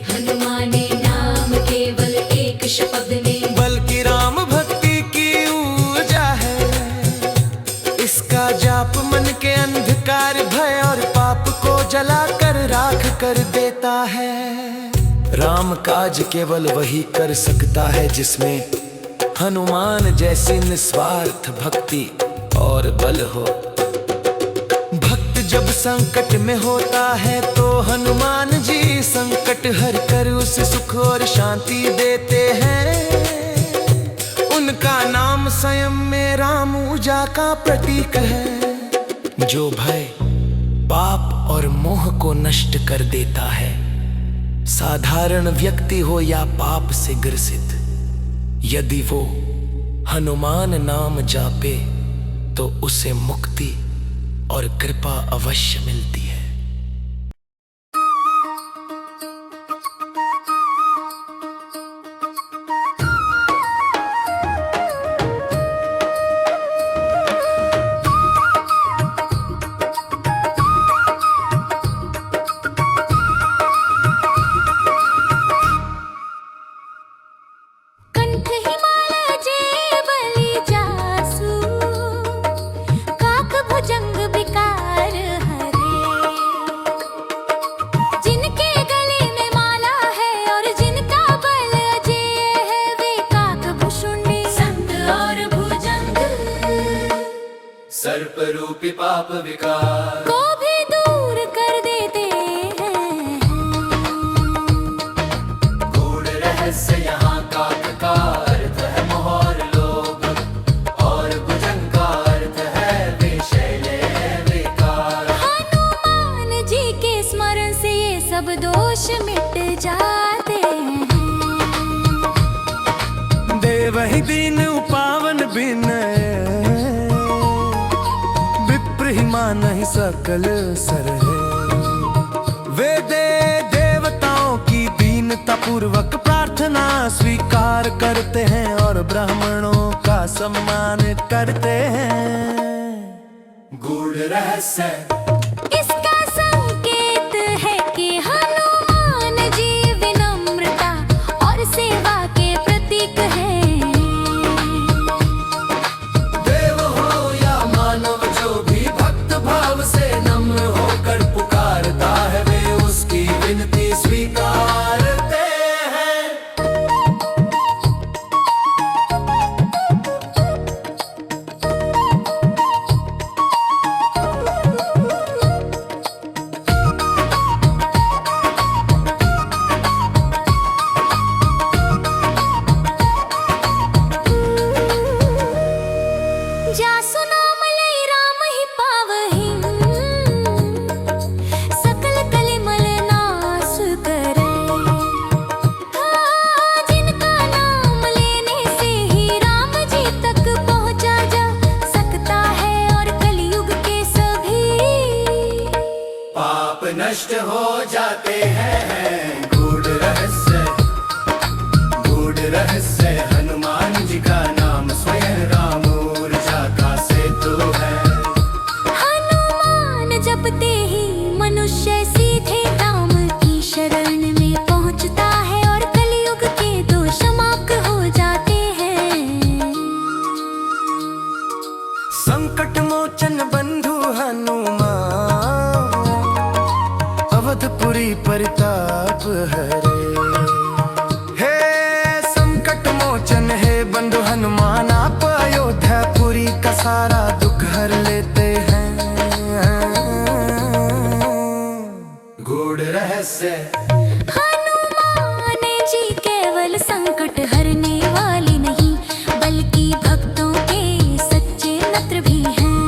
हनुमाने नाम केवल एक शब्द में,
बल्कि राम भक्ति की ऊर्जा है। इसका जाप मन के अंधकार भय और पाप को जलाकर राख कर देता है। राम काज केवल वही कर सकता है जिसमें हनुमान जैसी निस्वार्थ भक्ति और बल हो। भक्त जब संकट में होता है तो हनुमान जी संकट हर कर उसे सुख और शांति देते हैं। उनका नाम स्वयं में राम ऊर्जा का प्रतीक है, जो भय पाप और मोह को नष्ट कर देता है। साधारण व्यक्ति हो या पाप से ग्रसित, यदि वो हनुमान नाम जापे तो उसे मुक्ति और कृपा अवश्य मिलती है।
कंठ हिमालय जे बलि जासु, काक भुजंग विकार हरे। जिनके गले में माला है और जिनका बल अजेय है, वे काक भुषुंडी संत और भुजंग,
सर्प रूपी पाप विकार
को भी दूर कर देते हैं।
गूढ़ रहस्य यहाँ काक का अर्थ है मोह और लोभ, और भुजंग का अर्थ है विषैले विकार।
हनुमान जी के स्मरण से ये सब दोष मिट जाते हैं।
देवहि दीन उपावन विनय, विप्र ही मानहि सकल सरहे। वेदे देवताओं की दीनता पूर्वक प्रार्थना स्वीकार करते हैं और ब्राह्मणों का सम्मान करते हैं।
गूढ़ रहस्य
इसका संकेत है कि हनुमान जी विनम्रता और सेवा के प्रतीक हैं।
देव हो या मानव, जो भी भक्त भाव से नम्र होकर पुकारता है, वे उसकी विनती स्वीकारते हैं।
जासु नाम लई राम ही पावहीं, सकल कलिमल नाश करे। जिनका नाम लेने से ही राम जी तक पहुँचा जा सकता है, और कलयुग के सभी
पाप नष्ट हो जाते हैं। गूढ़ रहस्य, गूढ़ रहस्य हनुमान जी का नाम स्वयं राम ऊर्जा का सेतु है।
हनुमान जपते ही मनुष्य सीधे राम की शरण में पहुंचता है, और कलयुग के दोष समाप्त हो जाते हैं।
संकट मोचन बंधु हनुमान, अवधपुरी परिताप हरे। हे संकट मोचन हे बंधु हनुमान, आप अयोध्यापुरी का सारा दुख हर लेते हैं।
गूढ़ रहस्य
हनुमान जी केवल संकट हरने वाले नहीं, बल्कि भक्तों के सच्चे मित्र भी हैं।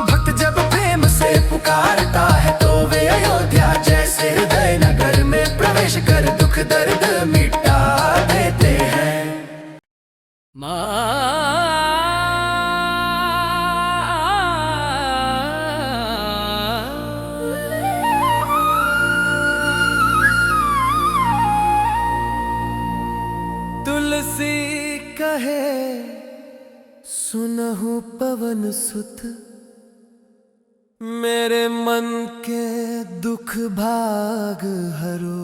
भक्त जब प्रेम से पुकारता है तो वे अयोध्या जैसे हृदय नगर में प्रवेश कर दुख दर्द मिटा देते हैं। पवन सुत मेरे मन के दुख भाग हरो।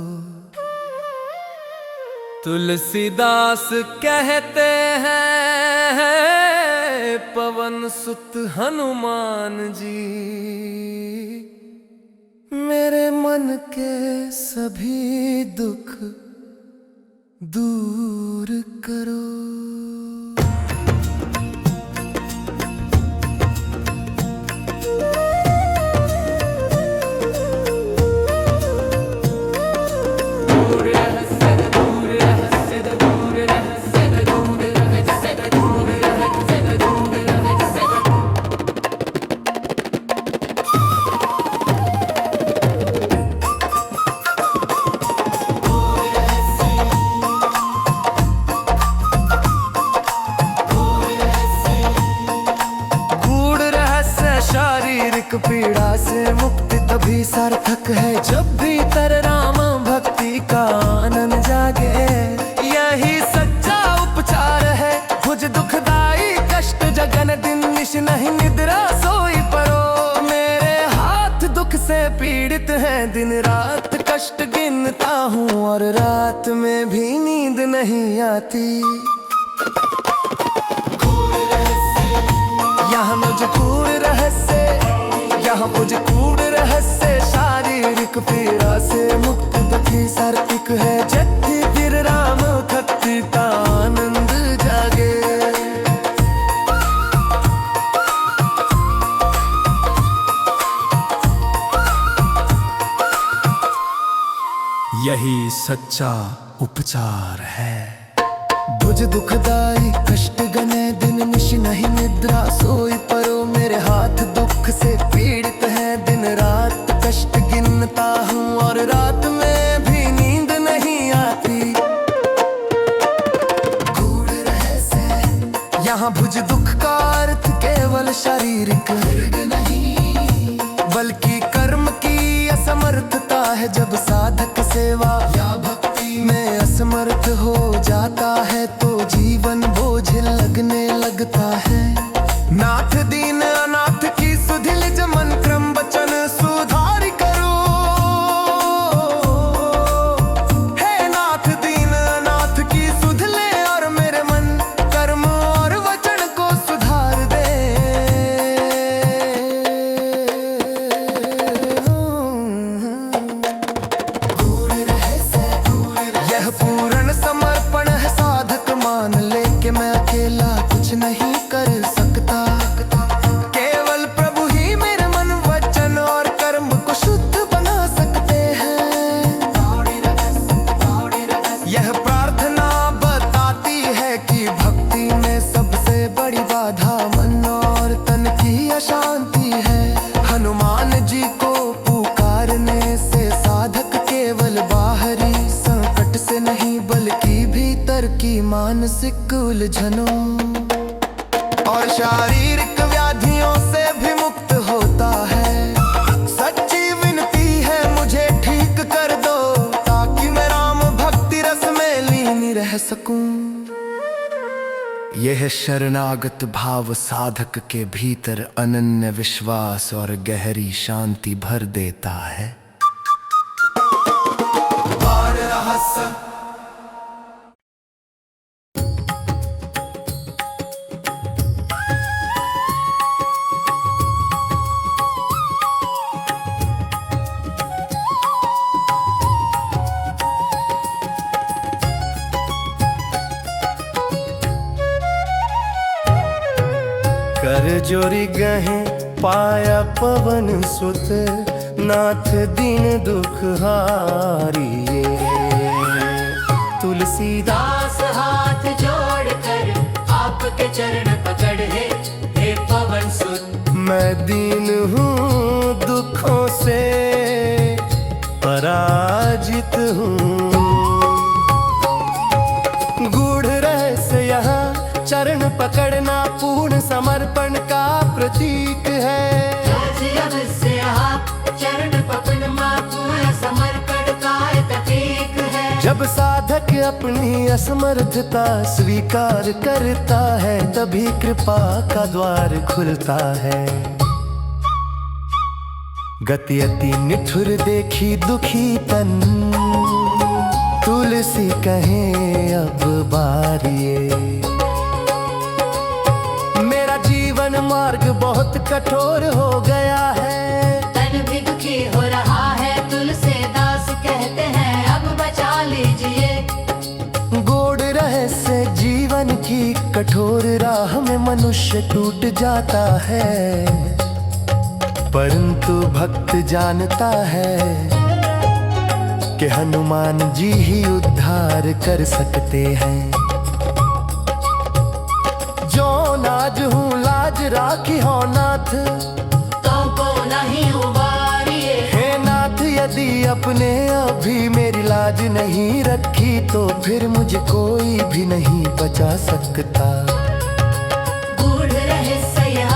तुलसीदास कहते हैं पवन सुत हनुमान जी, मेरे मन के सभी दुख दूर करो। पीड़ा से मुक्ति तभी सार्थक है जब भीतर राम भक्ति का आनंद जागे। यही सच्चा उपचार है भुज दुखदाई कष्ट जगन दिन निश नहीं निद्रा सोई परो। मेरे हाथ दुख से पीड़ित हैं दिन रात कष्ट गिनता हूँ और रात में भी नींद नहीं आती। यहाँ मुझे कूड़ रहस्य, यहाँ मुझे कूड़ रहस्य शारीरिक पीड़ा से मुक्त तभी सार्थिक है जति फिर राम भक्ति का आनंद जागे।
यही सच्चा उपचार है।
भुज दुखदाई कष्ट गने दिन निश नहीं निद्रा सोई परो। मेरे हाथ दुख से पीड़ित है दिन रात कष्ट गिनता हूँ और रात में भी नींद नहीं आती। गूढ़ रहस्य यहाँ भुज दुख का अर्थ केवल शारीरिक नहीं बल्कि कर्म की असमर्थता है। जब साधक सेवा या भक्ति में असमर्थ हो जाता है तो जीवन बोझ लगने लगता है। नाथ दीन अनाथ की सुधिलिज मन क्रम वचन सुधार करो। हे नाथ दीन अनाथ की सुधले और मेरे मन कर्म और वचन को सुधार दे। यह पूर्ण समर्पण है साधक मान ले कि मैं अकेला कुछ नहीं कर सकता। केवल प्रभु ही मेरे मन वचन और कर्म को शुद्ध बना सकते हैं। यह प्रार्थना बताती है कि भक्ति में सबसे बड़ी बाधा मन और तन की अशांति है। हनुमान जी को पुकारने से साधक केवल बाहरी संकट से नहीं बल्कि भीतर की मानसिक उलझनों और शारीरिक व्याधियों से भी मुक्त होता है। सच्ची विनती है मुझे ठीक कर दो ताकि मैं राम भक्ति रस में लीन रह सकूं। यह शरणागत भाव साधक के भीतर अनन्य विश्वास और गहरी शांति भर देता है।
कर जोरी गहे पाया पवन सुत नाथ दीन दुख हारिए। तुलसीदास हाथ जोड़कर आपके चरण पकड़ है हे पवन सुत। मैं दीन हूँ दुखों से पराजित हूँ। गूढ़ रहस्य यहाँ चरण पकड़ना पूर्ण समर्पण का प्रतीक है। चरण पकड़ना पूर्ण समर्पण का प्रतीक है। जब साधक
भक्त अपनी असमर्थता स्वीकार करता है, तभी कृपा का द्वार खुलता है। गति अति निठुर देखी दुखी तन, तुलसी कहे अब बारिये। मेरा जीवन मार्ग बहुत कठोर हो गया है,
तन भी दुखी हो रहा है, तुलसीदास कहते हैं अब बचा लीजिए।
गूढ़ रहस्य जीवन की कठोर राह में मनुष्य टूट जाता है, परंतु भक्त जानता है कि हनुमान जी ही उद्धार कर सकते हैं। जो नाज हूँ लाज राखी हो नाथ,
तो को नहीं उबारिए।
हे नाथ यदि अपने अभी मेरी लाज नहीं रखी, तो फिर मुझे कोई भी नहीं बचा सकता।
गूढ़ रहस्य यह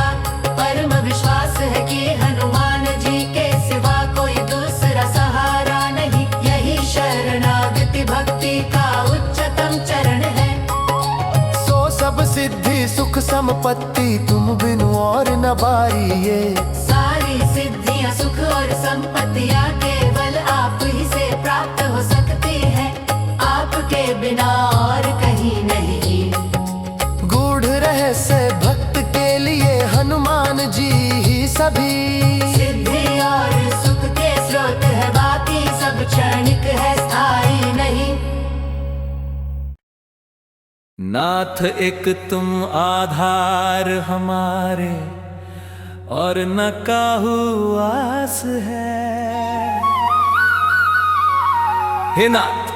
परम विश्वास है कि हनुमान जी के सिवा कोई दूसरा सहारा नहीं। यही शरणागति भक्ति का उच्चतम चरण है।
सो सब सिद्धि सुख संपत्ति तुम बिनु और न बारिये।
सारी सिद्धियां सुख और संपत्तियां केवल आप ही से प्राप्त हो सकती है, आपके बिना और कहीं नहीं।
गूढ़ रहस्य भक्त के लिए हनुमान जी ही सभी
सिद्धि और सुख के स्रोत है, बाकी सब क्षणिक है, स्थायी नहीं।
नाथ एक तुम आधार हमारे, और न काहू आस है। हे नाथ,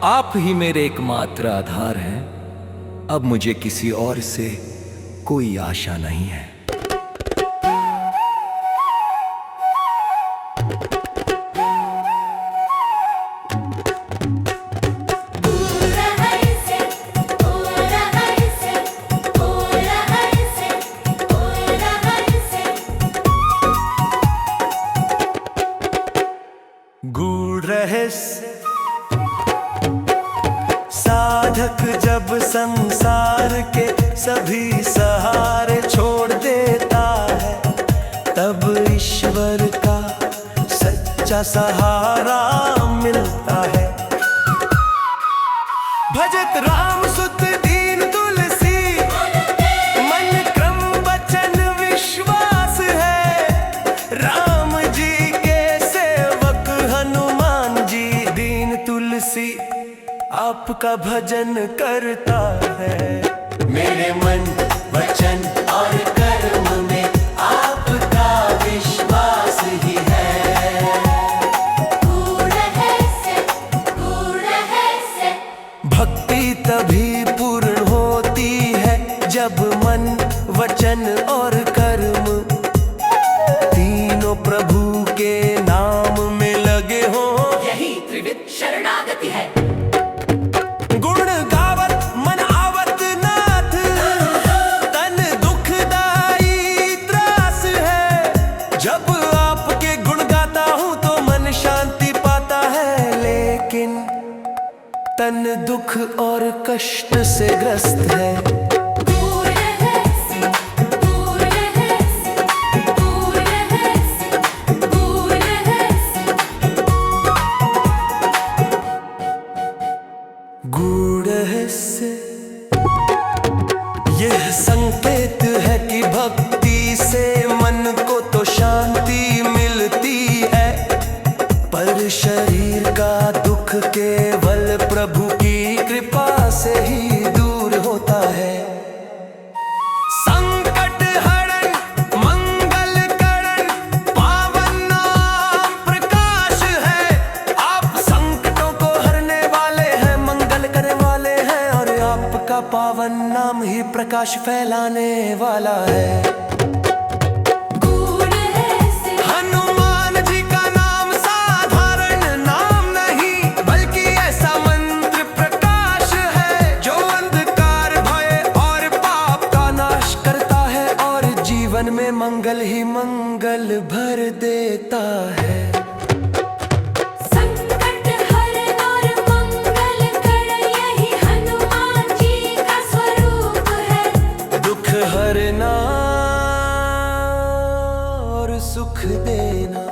आप ही मेरे एकमात्र आधार हैं, अब मुझे किसी और से कोई आशा नहीं है।
गूढ़ रहस्य साधक जब संसार के सभी सहारे छोड़ देता है, तब ईश्वर का सच्चा सहारा मिलता है। भजत राम सुत दीन तुलसी, मन क्रम वचन विश्वास है। राम जी के सेवक हनुमान जी, दीन तुलसी आपका भजन करता है। मेरे मन वचन और कर्म में आपका विश्वास ही है।
गूढ़ रहस्य
भक्ति तभी पूर्ण होती है जब मन वचन और कर्म तीनों प्रभु के नाम में लगे हो।
यही त्रिविध शरणागति है।
गुण गावत मन आवत नाथ, तन दुखदाई त्रास है। जब आपके गुण गाता हूँ तो मन शांति पाता है, लेकिन तन दुख और कष्ट से ग्रस्त है।
गूढ़ रहस्य, गूढ़ रहस्य, गूढ़ रहस्य, गूढ़ रहस्य।
गूढ़ रहस्य यह संकेत है कि भक्ति से मन को तो शांति मिलती है, पर शरीर का दुख केवल प्रभु की कृपा से ही दूर होता है। संकट हरण मंगल करण पावन नाम प्रकाश है। आप संकटों को हरने वाले हैं, मंगल करने वाले हैं, और आपका पावन नाम ही प्रकाश फैलाने वाला है।
गूढ़ रहस्य,
हनुमान जी का नाम साधारण नाम नहीं, बल्कि ऐसा मंत्र प्रकाश है जो अंधकार भय और पाप का नाश करता है, और जीवन में मंगल ही मंगल भर देता है।
संकट हरण और मंगल
देना।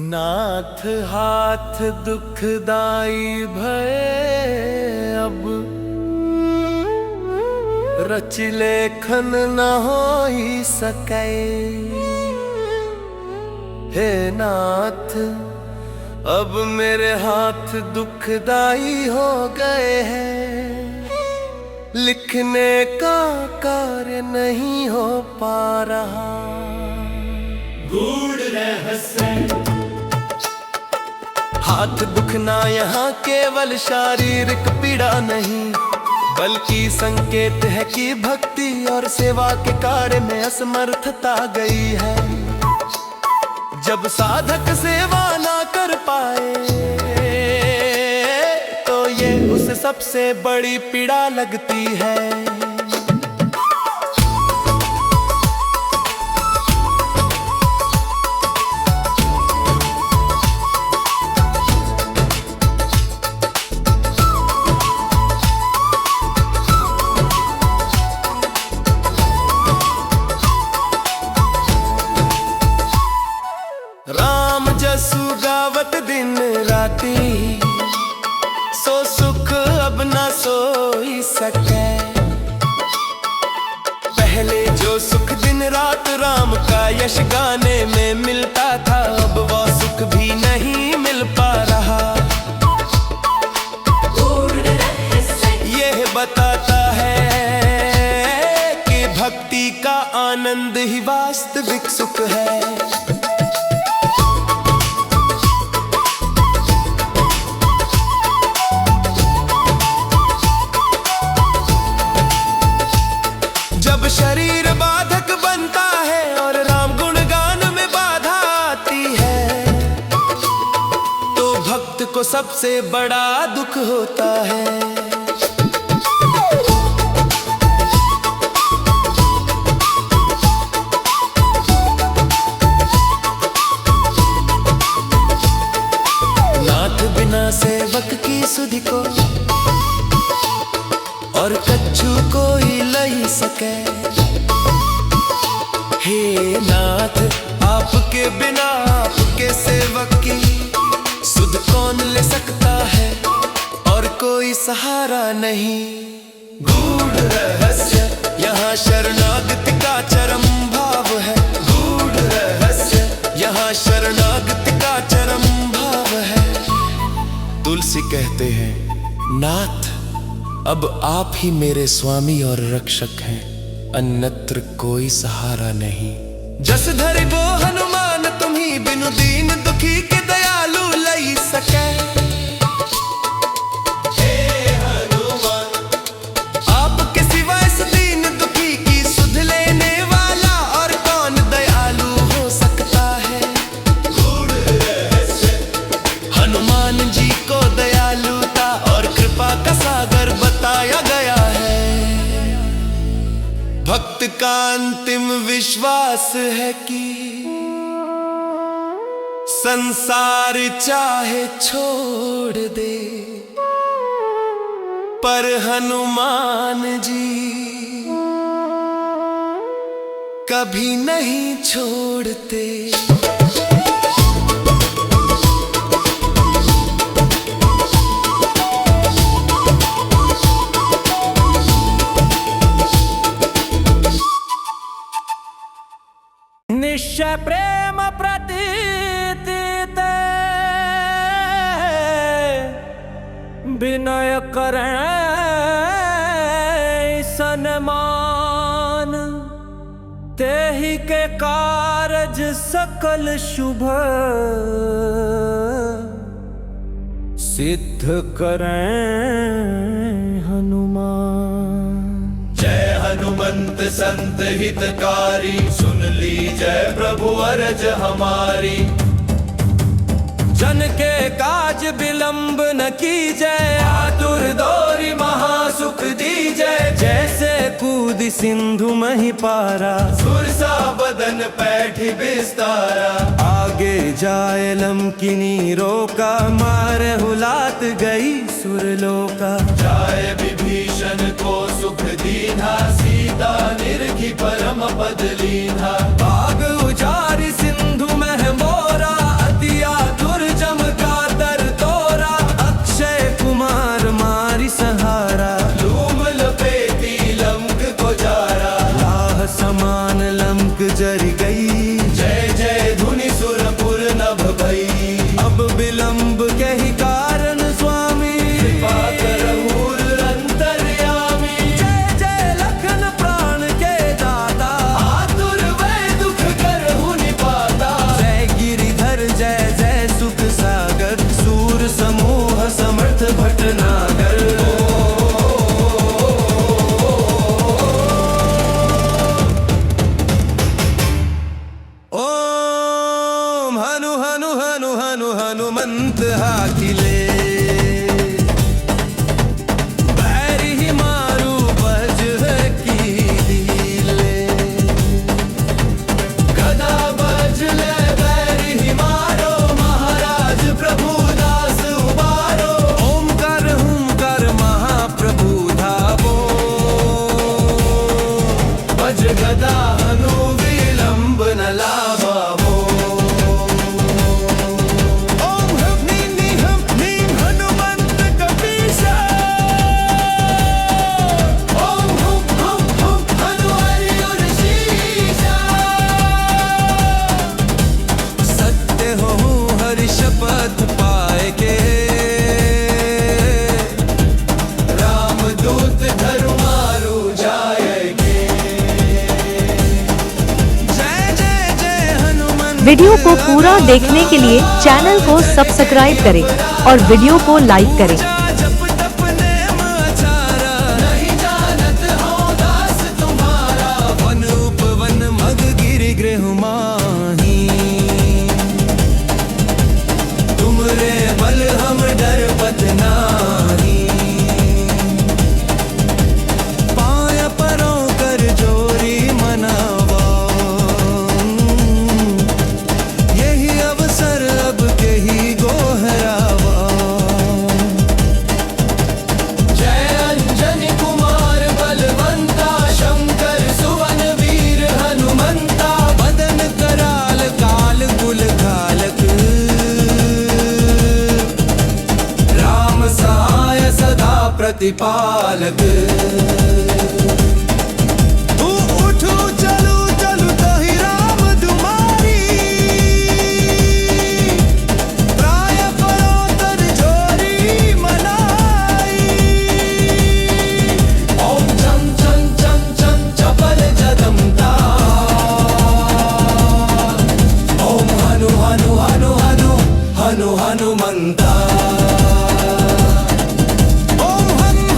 नाथ हाथ दुखदाई भय अब, रच लेखन न होई सके। हे नाथ अब मेरे हाथ दुखदाई हो गए हैं, लिखने का कार्य नहीं हो पा रहा।
गूढ़ रहस्य
हाथ दुखना यहाँ केवल शारीरिक पीड़ा नहीं, बल्कि संकेत है कि भक्ति और सेवा के कार्य में असमर्थता गई है। जब साधक सेवा ना कर पाए तो ये उसे सबसे बड़ी पीड़ा लगती है। राम जसु गावत दिन राती, सो सुख अब न सोई सके। पहले जो सुख दिन रात राम का यश गाने में मिलता था, अब वो सुख भी नहीं मिल पा रहा। यह बताता है कि भक्ति का आनंद ही वास्तविक सुख है। जब शरीर बाधक बनता है और राम गुणगान में बाधा आती है, तो भक्त को सबसे बड़ा दुख होता है। नाथ बिना सेवक की सुधि को और कच्छू कोई लई सके। हे नाथ आपके बिना आपके सेवक की सुध कौन ले सकता है, और कोई सहारा नहीं। गूढ़ रहस्य यहाँ शरणागति का चरम भाव है। गूढ़ रहस्य यहाँ शरणागति का चरम भाव है। तुलसी कहते हैं, नाथ अब आप ही मेरे स्वामी और रक्षक हैं, अन्यत्र कोई सहारा नहीं। जस धरि वो हनुमान तुम्ही बिनु दीन दुखी के दयालु लई सके। हे हनुमान आपके सिवा इस दीन दुखी की सुध लेने वाला और कौन दयालु हो सकता है। गूढ़ रहस्य हनुमान जी को दयालुता और कृपा का सागर बताया गया है। भक्त का अंतिम विश्वास है कि संसार चाहे छोड़ दे, पर हनुमान जी कभी नहीं छोड़ते।
निश्चय प्रेम प्रतीति विनय करें सन्मान, तेहि के कारज सकल शुभ सिद्ध करें हनुमान।
जय हनुमंत संत हितकारी, सुन लीजय प्रभु अरज हमारी।
जन के काज विलंब न कीजय, आतुर दौरी महासुख दीजय। जैसे कूद सिंधु मही पारा,
सुरसा बदन पैठी बिस्तारा।
आगे जाए लमकिनी रोका, मार हुलात गई सुरलोका।
जाए विभीषण को सुख दीना, सीता निर्घी परम पद लीन्हा।
बाग उजारि सिंधु में मोरा, अतिया दुर्जम का तर तोरा। अक्षय कुमार मारी सहारा,
धूम लपेटी लंक को जारा।
लाह समान लंक जर गई,
जय जय धुनि सुरपुर नभ भई।
अब विलंब के ही कारण स्वामी,
कृपा करहूर अंतर्यामी।
जय जय लखन प्राण के दाता।
आतुर वै दुख करहु निपाता।
जय गिरिधर जय जय सुख सागर, सूर समूह समर्थ भटनागर। ओम हनु हनु हनु हनु हनुमंत हाकिले, बैरी ही मारू बज कीले।
गदा बजले बैरी ही मारो, महाराज प्रभु दास उबारो।
ओमकार हुंकार महाप्रभु धावो,
बज गदा हनु विलंब न लाभावो।
ओम हम नीम हनुमंत कपीसा।
ओम हुम हनु हरि उर शीशा।
सत्य हो हरि शपथ पाए के,
रामदूत धरु मारु जायके।
जय जय जय हनुमान।
वीडियो को पूरा देखने के लिए चैनल को सब्सक्राइब करें और वीडियो को लाइक करें।
जप तप नेम आचारा,
नहीं जानत हो दास तुम्हारा।
वन उपवन मग गिरि गृह माही।
तुमरे बल हम डरपत नाही।
पाया परों कर जोरी मनावा, यही अवसर अब के ही गोहरावा।
जय अंजनी कुमार बलवंता, शंकर सुवन वीर हनुमंता।
बदन कराल काल कुल घालक,
राम सहाय सदा प्रतिपालक।
तू उठू चलू चलू तहि राम तुम्हारी। प्राय परो तर जोरी मनाई।
ओम चम चम चम चम चपल जदमता। ओम हनु हनु हनु हनु हनु हनुमंता।
ओम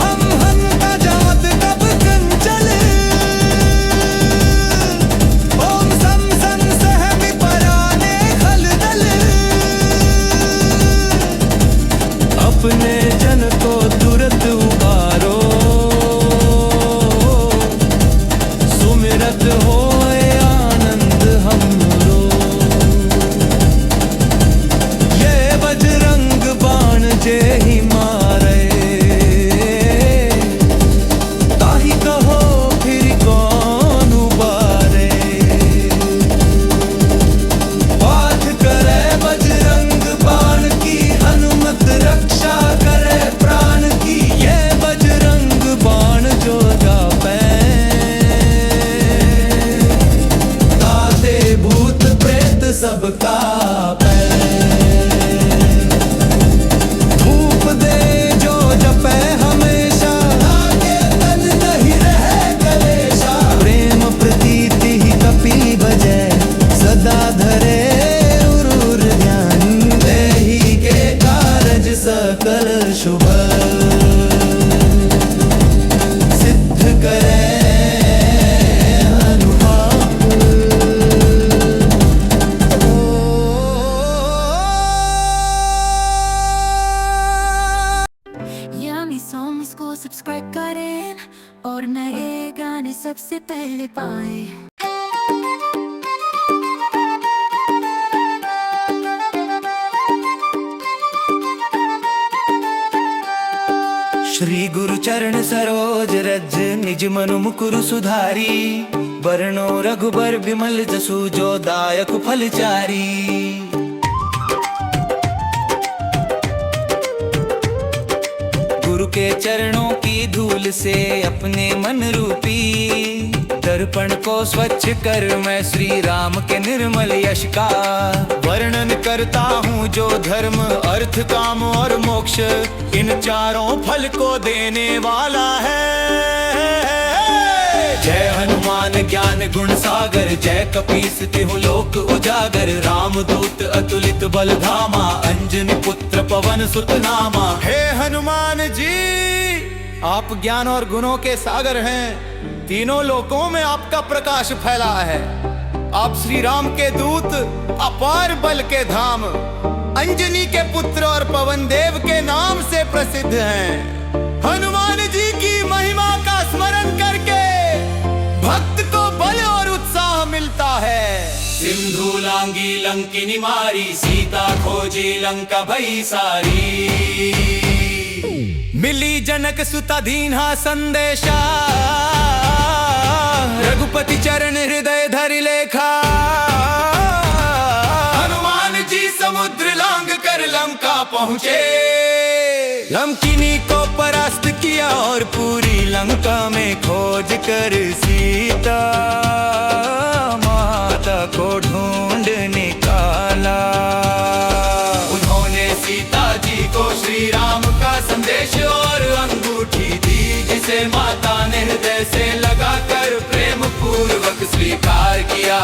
हम का जात कब कंचल। ओम सम सहमि पराने खलदल। अपने जन को तुरत उबारो, सुमिरत होए आनंद हमरो। ये बजरंग बाण जे ही मारे, ताही कहो फिर कौन उबारे।
पाठ करे बजरंग बाण की, हनुमत रक्षा करे प्राण की।
ये बजरंग बाण जो जापै,
ताते भूत प्रेत सबका पै।
धूप दे जो जपै हमेशा,
आगे तन नहीं रहे कलेशा।
प्रेम प्रीति ही कपि बजै, सदा धरे उरुर ध्यान।
देहि के कारज सकल शुभ, सिद्ध करे
यमी सॉन्ग्स को सब्सक्राइब करें और नए गाने सबसे पहले पाएं।
श्री गुरु चरण सरोज रज, निज मनु मुकुरु सुधारी। बरनो रघुबर बिमल जसु जो दायक फलचारी। गुरु के चरणों की धूल से अपने मन रूपी दर्पण को स्वच्छ कर मैं श्री राम के निर्मल यश का वर्णन करता हूँ। जो धर्म अर्थ काम और मोक्ष इन चारों फल को देने वाला है। जय हनुमान ज्ञान गुण सागर, जय कपीस तिहु लोक उजागर। राम दूत अतुलित बल धामा, अंजनी पुत्र पवन सुत नामा। हे हनुमान जी, आप ज्ञान और गुणों के सागर हैं। तीनों लोकों में आपका प्रकाश फैला है। आप श्री राम के दूत, अपार बल के धाम, अंजनी के पुत्र और पवन देव के नाम से प्रसिद्ध हैं। हनुमान जी की महिमा का स्मरण करके भक्त को बल और उत्साह मिलता है। सिंधु लांगी लंकिनी मारी, सीता खोजी लंका भई सारी। मिली जनक सुता दीन्हा संदेशा, रघुपति चरण हृदय धरि लेखा। हनुमान जी समुद्र लांग कर लंका पहुँचे, लंकिनी को परास्त किया और पूरी लंका में खोज कर सीता माता को ढूंढ निकाला। उन्होंने सीता जी को श्री राम का संदेश और अंगूठी दी, जिसे माता ने हृदय से लगाकर प्रेम पूर्वक स्वीकार किया।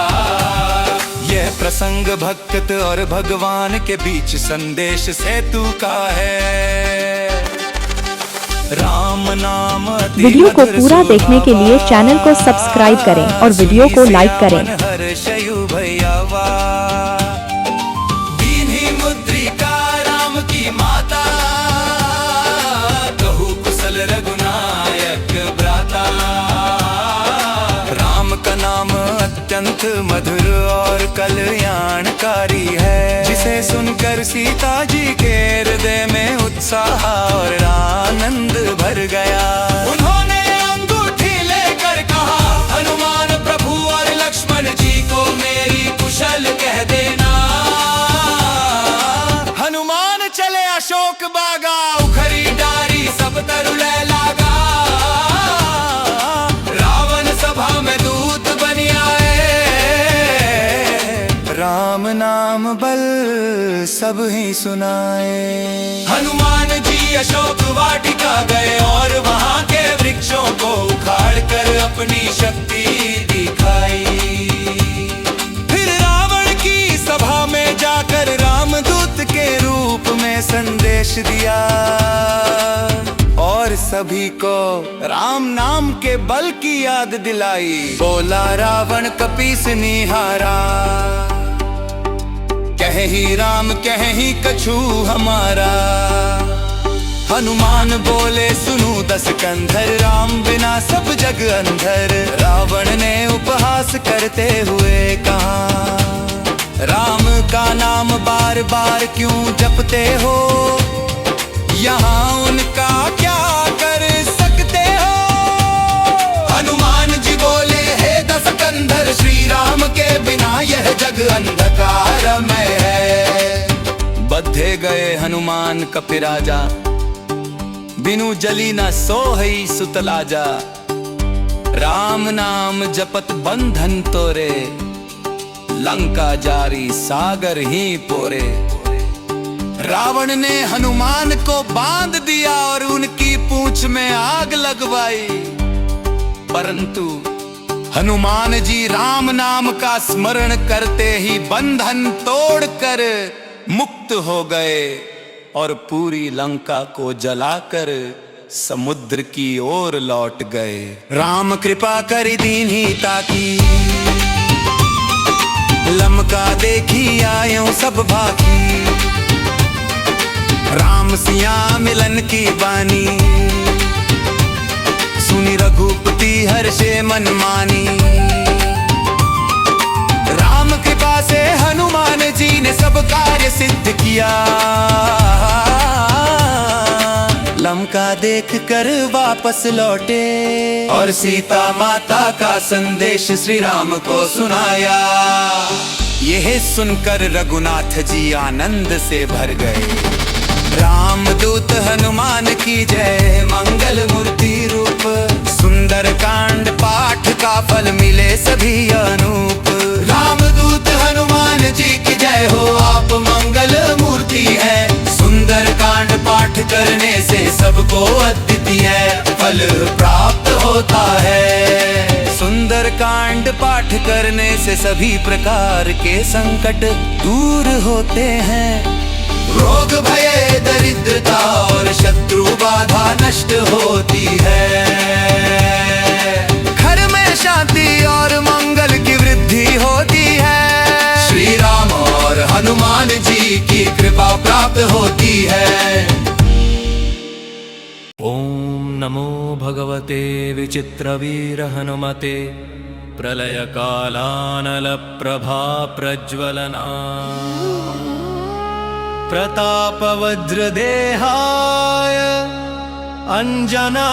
यह प्रसंग भक्त और भगवान के बीच संदेश सेतु का है। राम नाम
वीडियो को पूरा देखने के लिए चैनल को सब्सक्राइब करें और वीडियो को लाइक करें।
हर्षयु भैयावा, दीन्ही मुद्रिका राम की माता, कहू कुशल रघुनायक भ्राता। राम का नाम अत्यंत मधुर और कल्याणकारी है, जिसे सुनकर सीता जी के हृदय में उत्साह और आनंद भर गया। उन्होंने अंगूठी लेकर कहा, हनुमान प्रभु और लक्ष्मण जी को मेरी कुशल कह देना। हनुमान चले अशोक बागा, उखरी डारी सब तरुले लागा। रावण सभा में दूत बनी आए, राम नाम बल सब ही सुनाए। हनुमान जी अशोक वाटिका गए और वहाँ के वृक्षों को उखाड़ कर अपनी शक्ति दिखाई। फिर रावण की सभा में जाकर रामदूत के रूप में संदेश दिया और सभी को राम नाम के बल की याद दिलाई। बोला रावण कपीस निहारा, कहे ही राम कहे ही कछु हमारा। हनुमान बोले सुनू दस कंधर, राम बिना सब जग अंधर। रावण ने उपहास करते हुए कहा, राम का नाम बार बार क्यों जपते हो, यहाँ उनका क्या कर सकते हो। हनुमान जी बोले, हे दस कंधर, श्री राम के बिना यह जग अंधकार में है। बद्धे गए हनुमान कपिराजा, बिनु जली न सोहई सुतलाजा। राम नाम जपत बंधन तोरे, लंका जारी सागर ही पोरे। रावण ने हनुमान को बांध दिया और उनकी पूंछ में आग लगवाई, परंतु हनुमान जी राम नाम का स्मरण करते ही बंधन तोड़कर मुक्त हो गए और पूरी लंका को जलाकर समुद्र की ओर लौट गए। राम कृपा करी दीन्ही ताकी, लंका देखी आयो सब भाकी। राम सिया मिलन की बानी, सुनी रघुपति हर्षे मन मानी। राम कृपा से हनुमान जी ने सब कार्य सिद्ध किया, लंका लंका देख कर वापस लौटे और सीता माता का संदेश श्री राम को सुनाया। यह सुनकर रघुनाथ जी आनंद से भर गए। रामदूत हनुमान की जय, मंगल मूर्ति रूप, सुंदर कांड पाठ का फल मिले सभी अनूप। रामदूत हनुमान जी की जय हो, आप मंगल मूर्ति है। सुंदर कांड पाठ करने से सबको अद्वितीय फल प्राप्त होता है। सुंदर कांड पाठ करने से सभी प्रकार के संकट दूर होते हैं। रोग भय दरिद्रता और शत्रु बाधा नष्ट होती है। घर में शांति और मंगल की वृद्धि होती है। श्री राम और हनुमान जी की कृपा प्राप्त होती है। ओम नमो भगवते विचित्रवीर हनुमते, प्रलय कालानल प्रभा प्रज्वलना, प्रताप वज्र देहाय, अंजना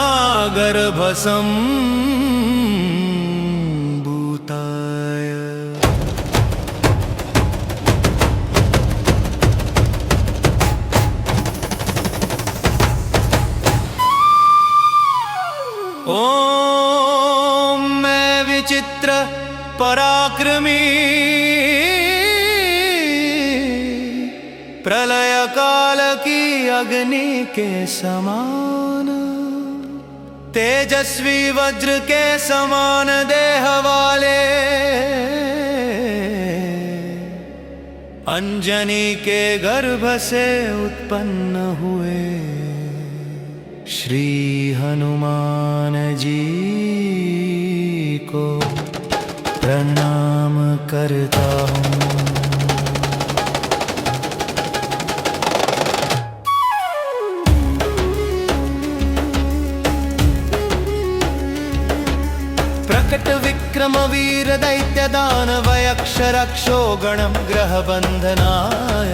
गर्भ संभूताय। ओम मैं विचित्र पराक्रमी, प्रलय काल की अग्नि के समान, तेजस्वी वज्र के समान देह वाले, अंजनी के गर्भ से उत्पन्न हुए श्री हनुमान जी को प्रणाम करता हूँ। प्रकट विक्रम वीर दैत्य दानव यक्ष रक्षो गणम ग्रह बंधनाय,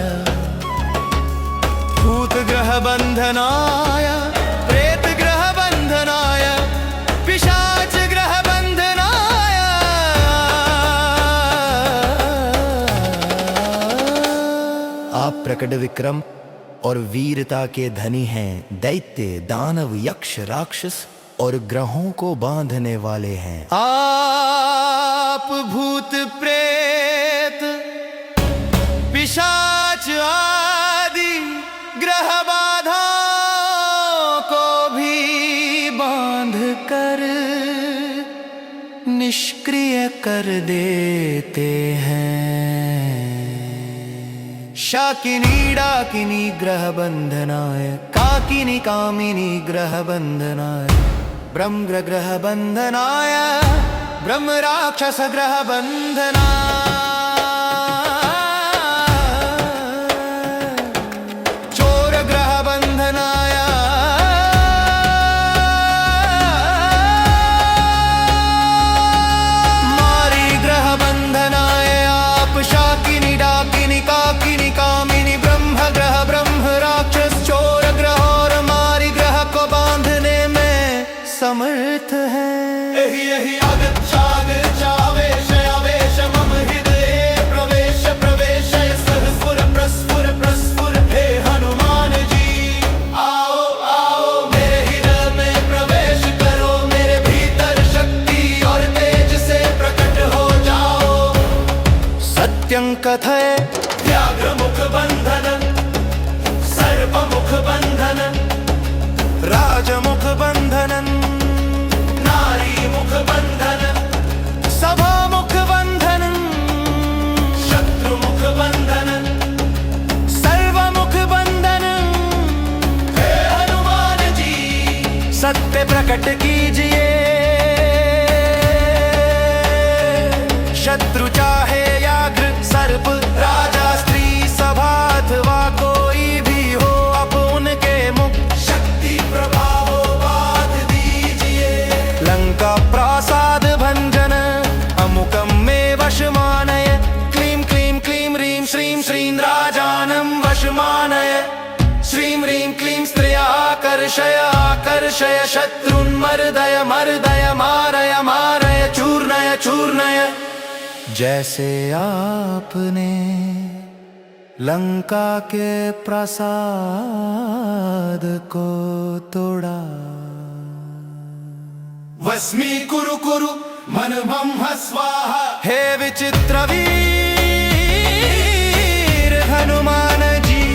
भूत ग्रह बंधनाय, प्रेत ग्रह बंधनाय, पिशाच ग्रह बंधनाय। आप प्रकट विक्रम और वीरता के धनी हैं। दैत्य दानव यक्ष राक्षस और ग्रहों को बांधने वाले हैं। आप भूत प्रेत पिशाच आदि ग्रह बाधाओं को भी बांध कर निष्क्रिय कर देते हैं। शाकिनी डाकिनी ग्रह बंधनाय, काकिनी कामिनी ग्रह बंधनाय, ब्रह्म ग्रह बंधनाय, ब्रह्म राक्षस ग्रह बंधनाय, चोर ग्रह बंधनाय, मारी ग्रह बंधनाय। आप शाकिनी डाकिनी काकिनी कामिनी ब्रह्म ग्रह, ब्रह्म राक्षस, चोर ग्रह और मारी ग्रह को बांधने में समर्थ है। यही आगच्छाग चावेश आवेश मम हृदय प्रवेश प्रवेश सहस्फुर प्रस्फुर प्रस्फुर। हे हनुमान जी आओ आओ मेरे हृदय में प्रवेश करो, मेरे भीतर शक्ति और तेज से प्रकट हो जाओ। सत्यं कथय व्याघ्र मुख बंधन, सर्प मुख बंधन, राजमुख बंधन, नारी मुख बंधन, सभा मुख बंधन, शत्रु मुख बंधन, सर्वमुख बंधन। हे हनुमान जी सत्य प्रकट कीजिए। शत्रु चाहे व्याघ्र सर्प राजा स्त्री सभा अथवा कोई भी हो, अब उनके मुख शक्ति प्रभाव बांध दीजिए। लंका प्रासाद नाशय शत्रुन्मर्दय मर्दय मारय मारय चूर्णय चूर्णय। जैसे आपने लंका के प्रासाद को तोड़ा।
वस्मी कुरु कुरु मन ब्रह्म स्वाहा।
हे विचित्र वीर हनुमान जी,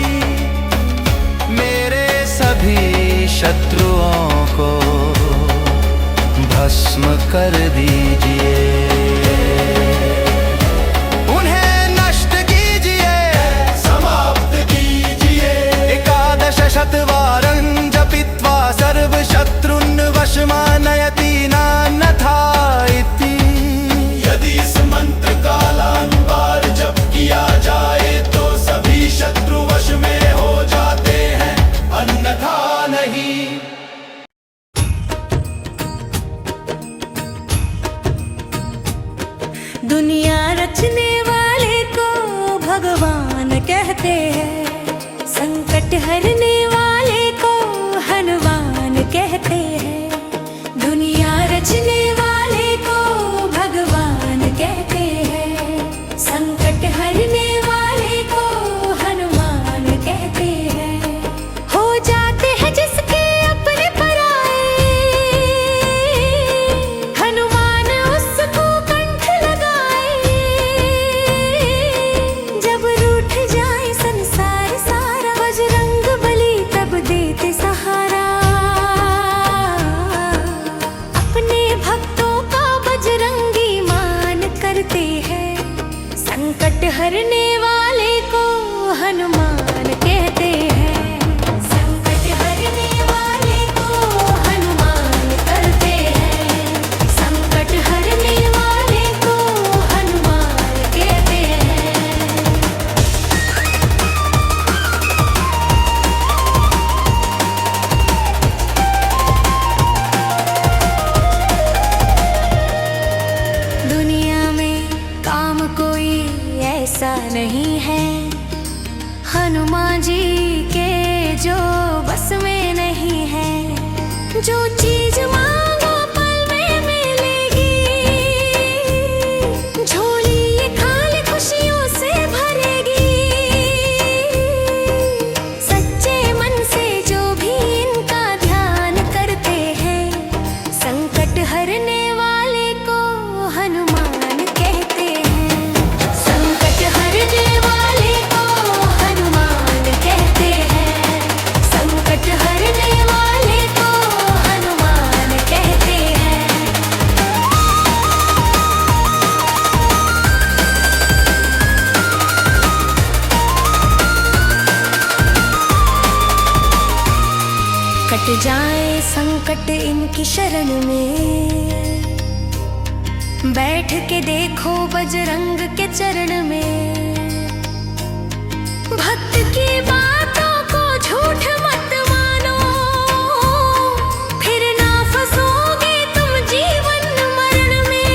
मेरे सभी शत्रुओं को भस्म कर दीजिए। उन्हें नष्ट कीजिए,
समाप्त कीजिए।
एकादश शतवारं जपित्वा सर्व शत्रुन् वशमानयति नान्यथा इति।
यदि इस मंत्र का लांबार जप किया जाए तो सभी शत्रु वश में हो जाते हैं, अन्यथा नहीं।
दुनिया रचने वाले को भगवान कहते हैं, संकट हरने वाले को हनुमान कहते हैं। दुनिया रचने वाले को भगवान कहते हैं, संकट हरने वाले को हनुमान कहते हैं। हो जाते हैं जिसके अपने पराए, हनुमान उसको कंठ लगाए। जब रूठ जाए संसार सारा, बजरंग बली तब देते सहारा। अपने भक्तों का बजरंगी मान करते हैं, संकट हरने वाले को हनुमान कहते हैं। संकट हरने वाले को हनुमान करते हैं, संकट हरने वाले को हनुमान कहते हैं। दुनिया में काम कोई ऐसा नहीं है, हनुमान जी के जो बस में नहीं है। जो चीज मांगो पल में मिलेगी, झोली ये खाली खुशियों से भरेगी। सच्चे मन से जो भी इनका ध्यान करते हैं, संकट हरने वाले को हनुमान कहते हैं। संकट हरने वाले को हनुमान कहते हैं, संकट हरने वाले को हनुमान कहते हैं। कट जाए संकट इनकी शरण में, बैठ के देखो बजरंग के चरण में। भक्त की बातों को झूठ मत मानो, फिर ना फंसोगे तुम जीवन मरण में।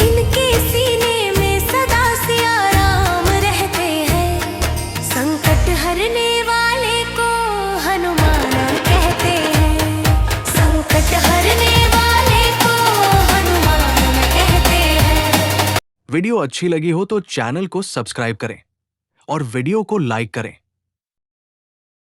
इनके सीने में सदा सिया राम रहते हैं, संकट हरने वाले को हनुमान कहते हैं। संकट हरने वाले को हनुमान कहते हैं।
वीडियो अच्छी लगी हो तो चैनल को सब्सक्राइब करें और वीडियो को लाइक करें।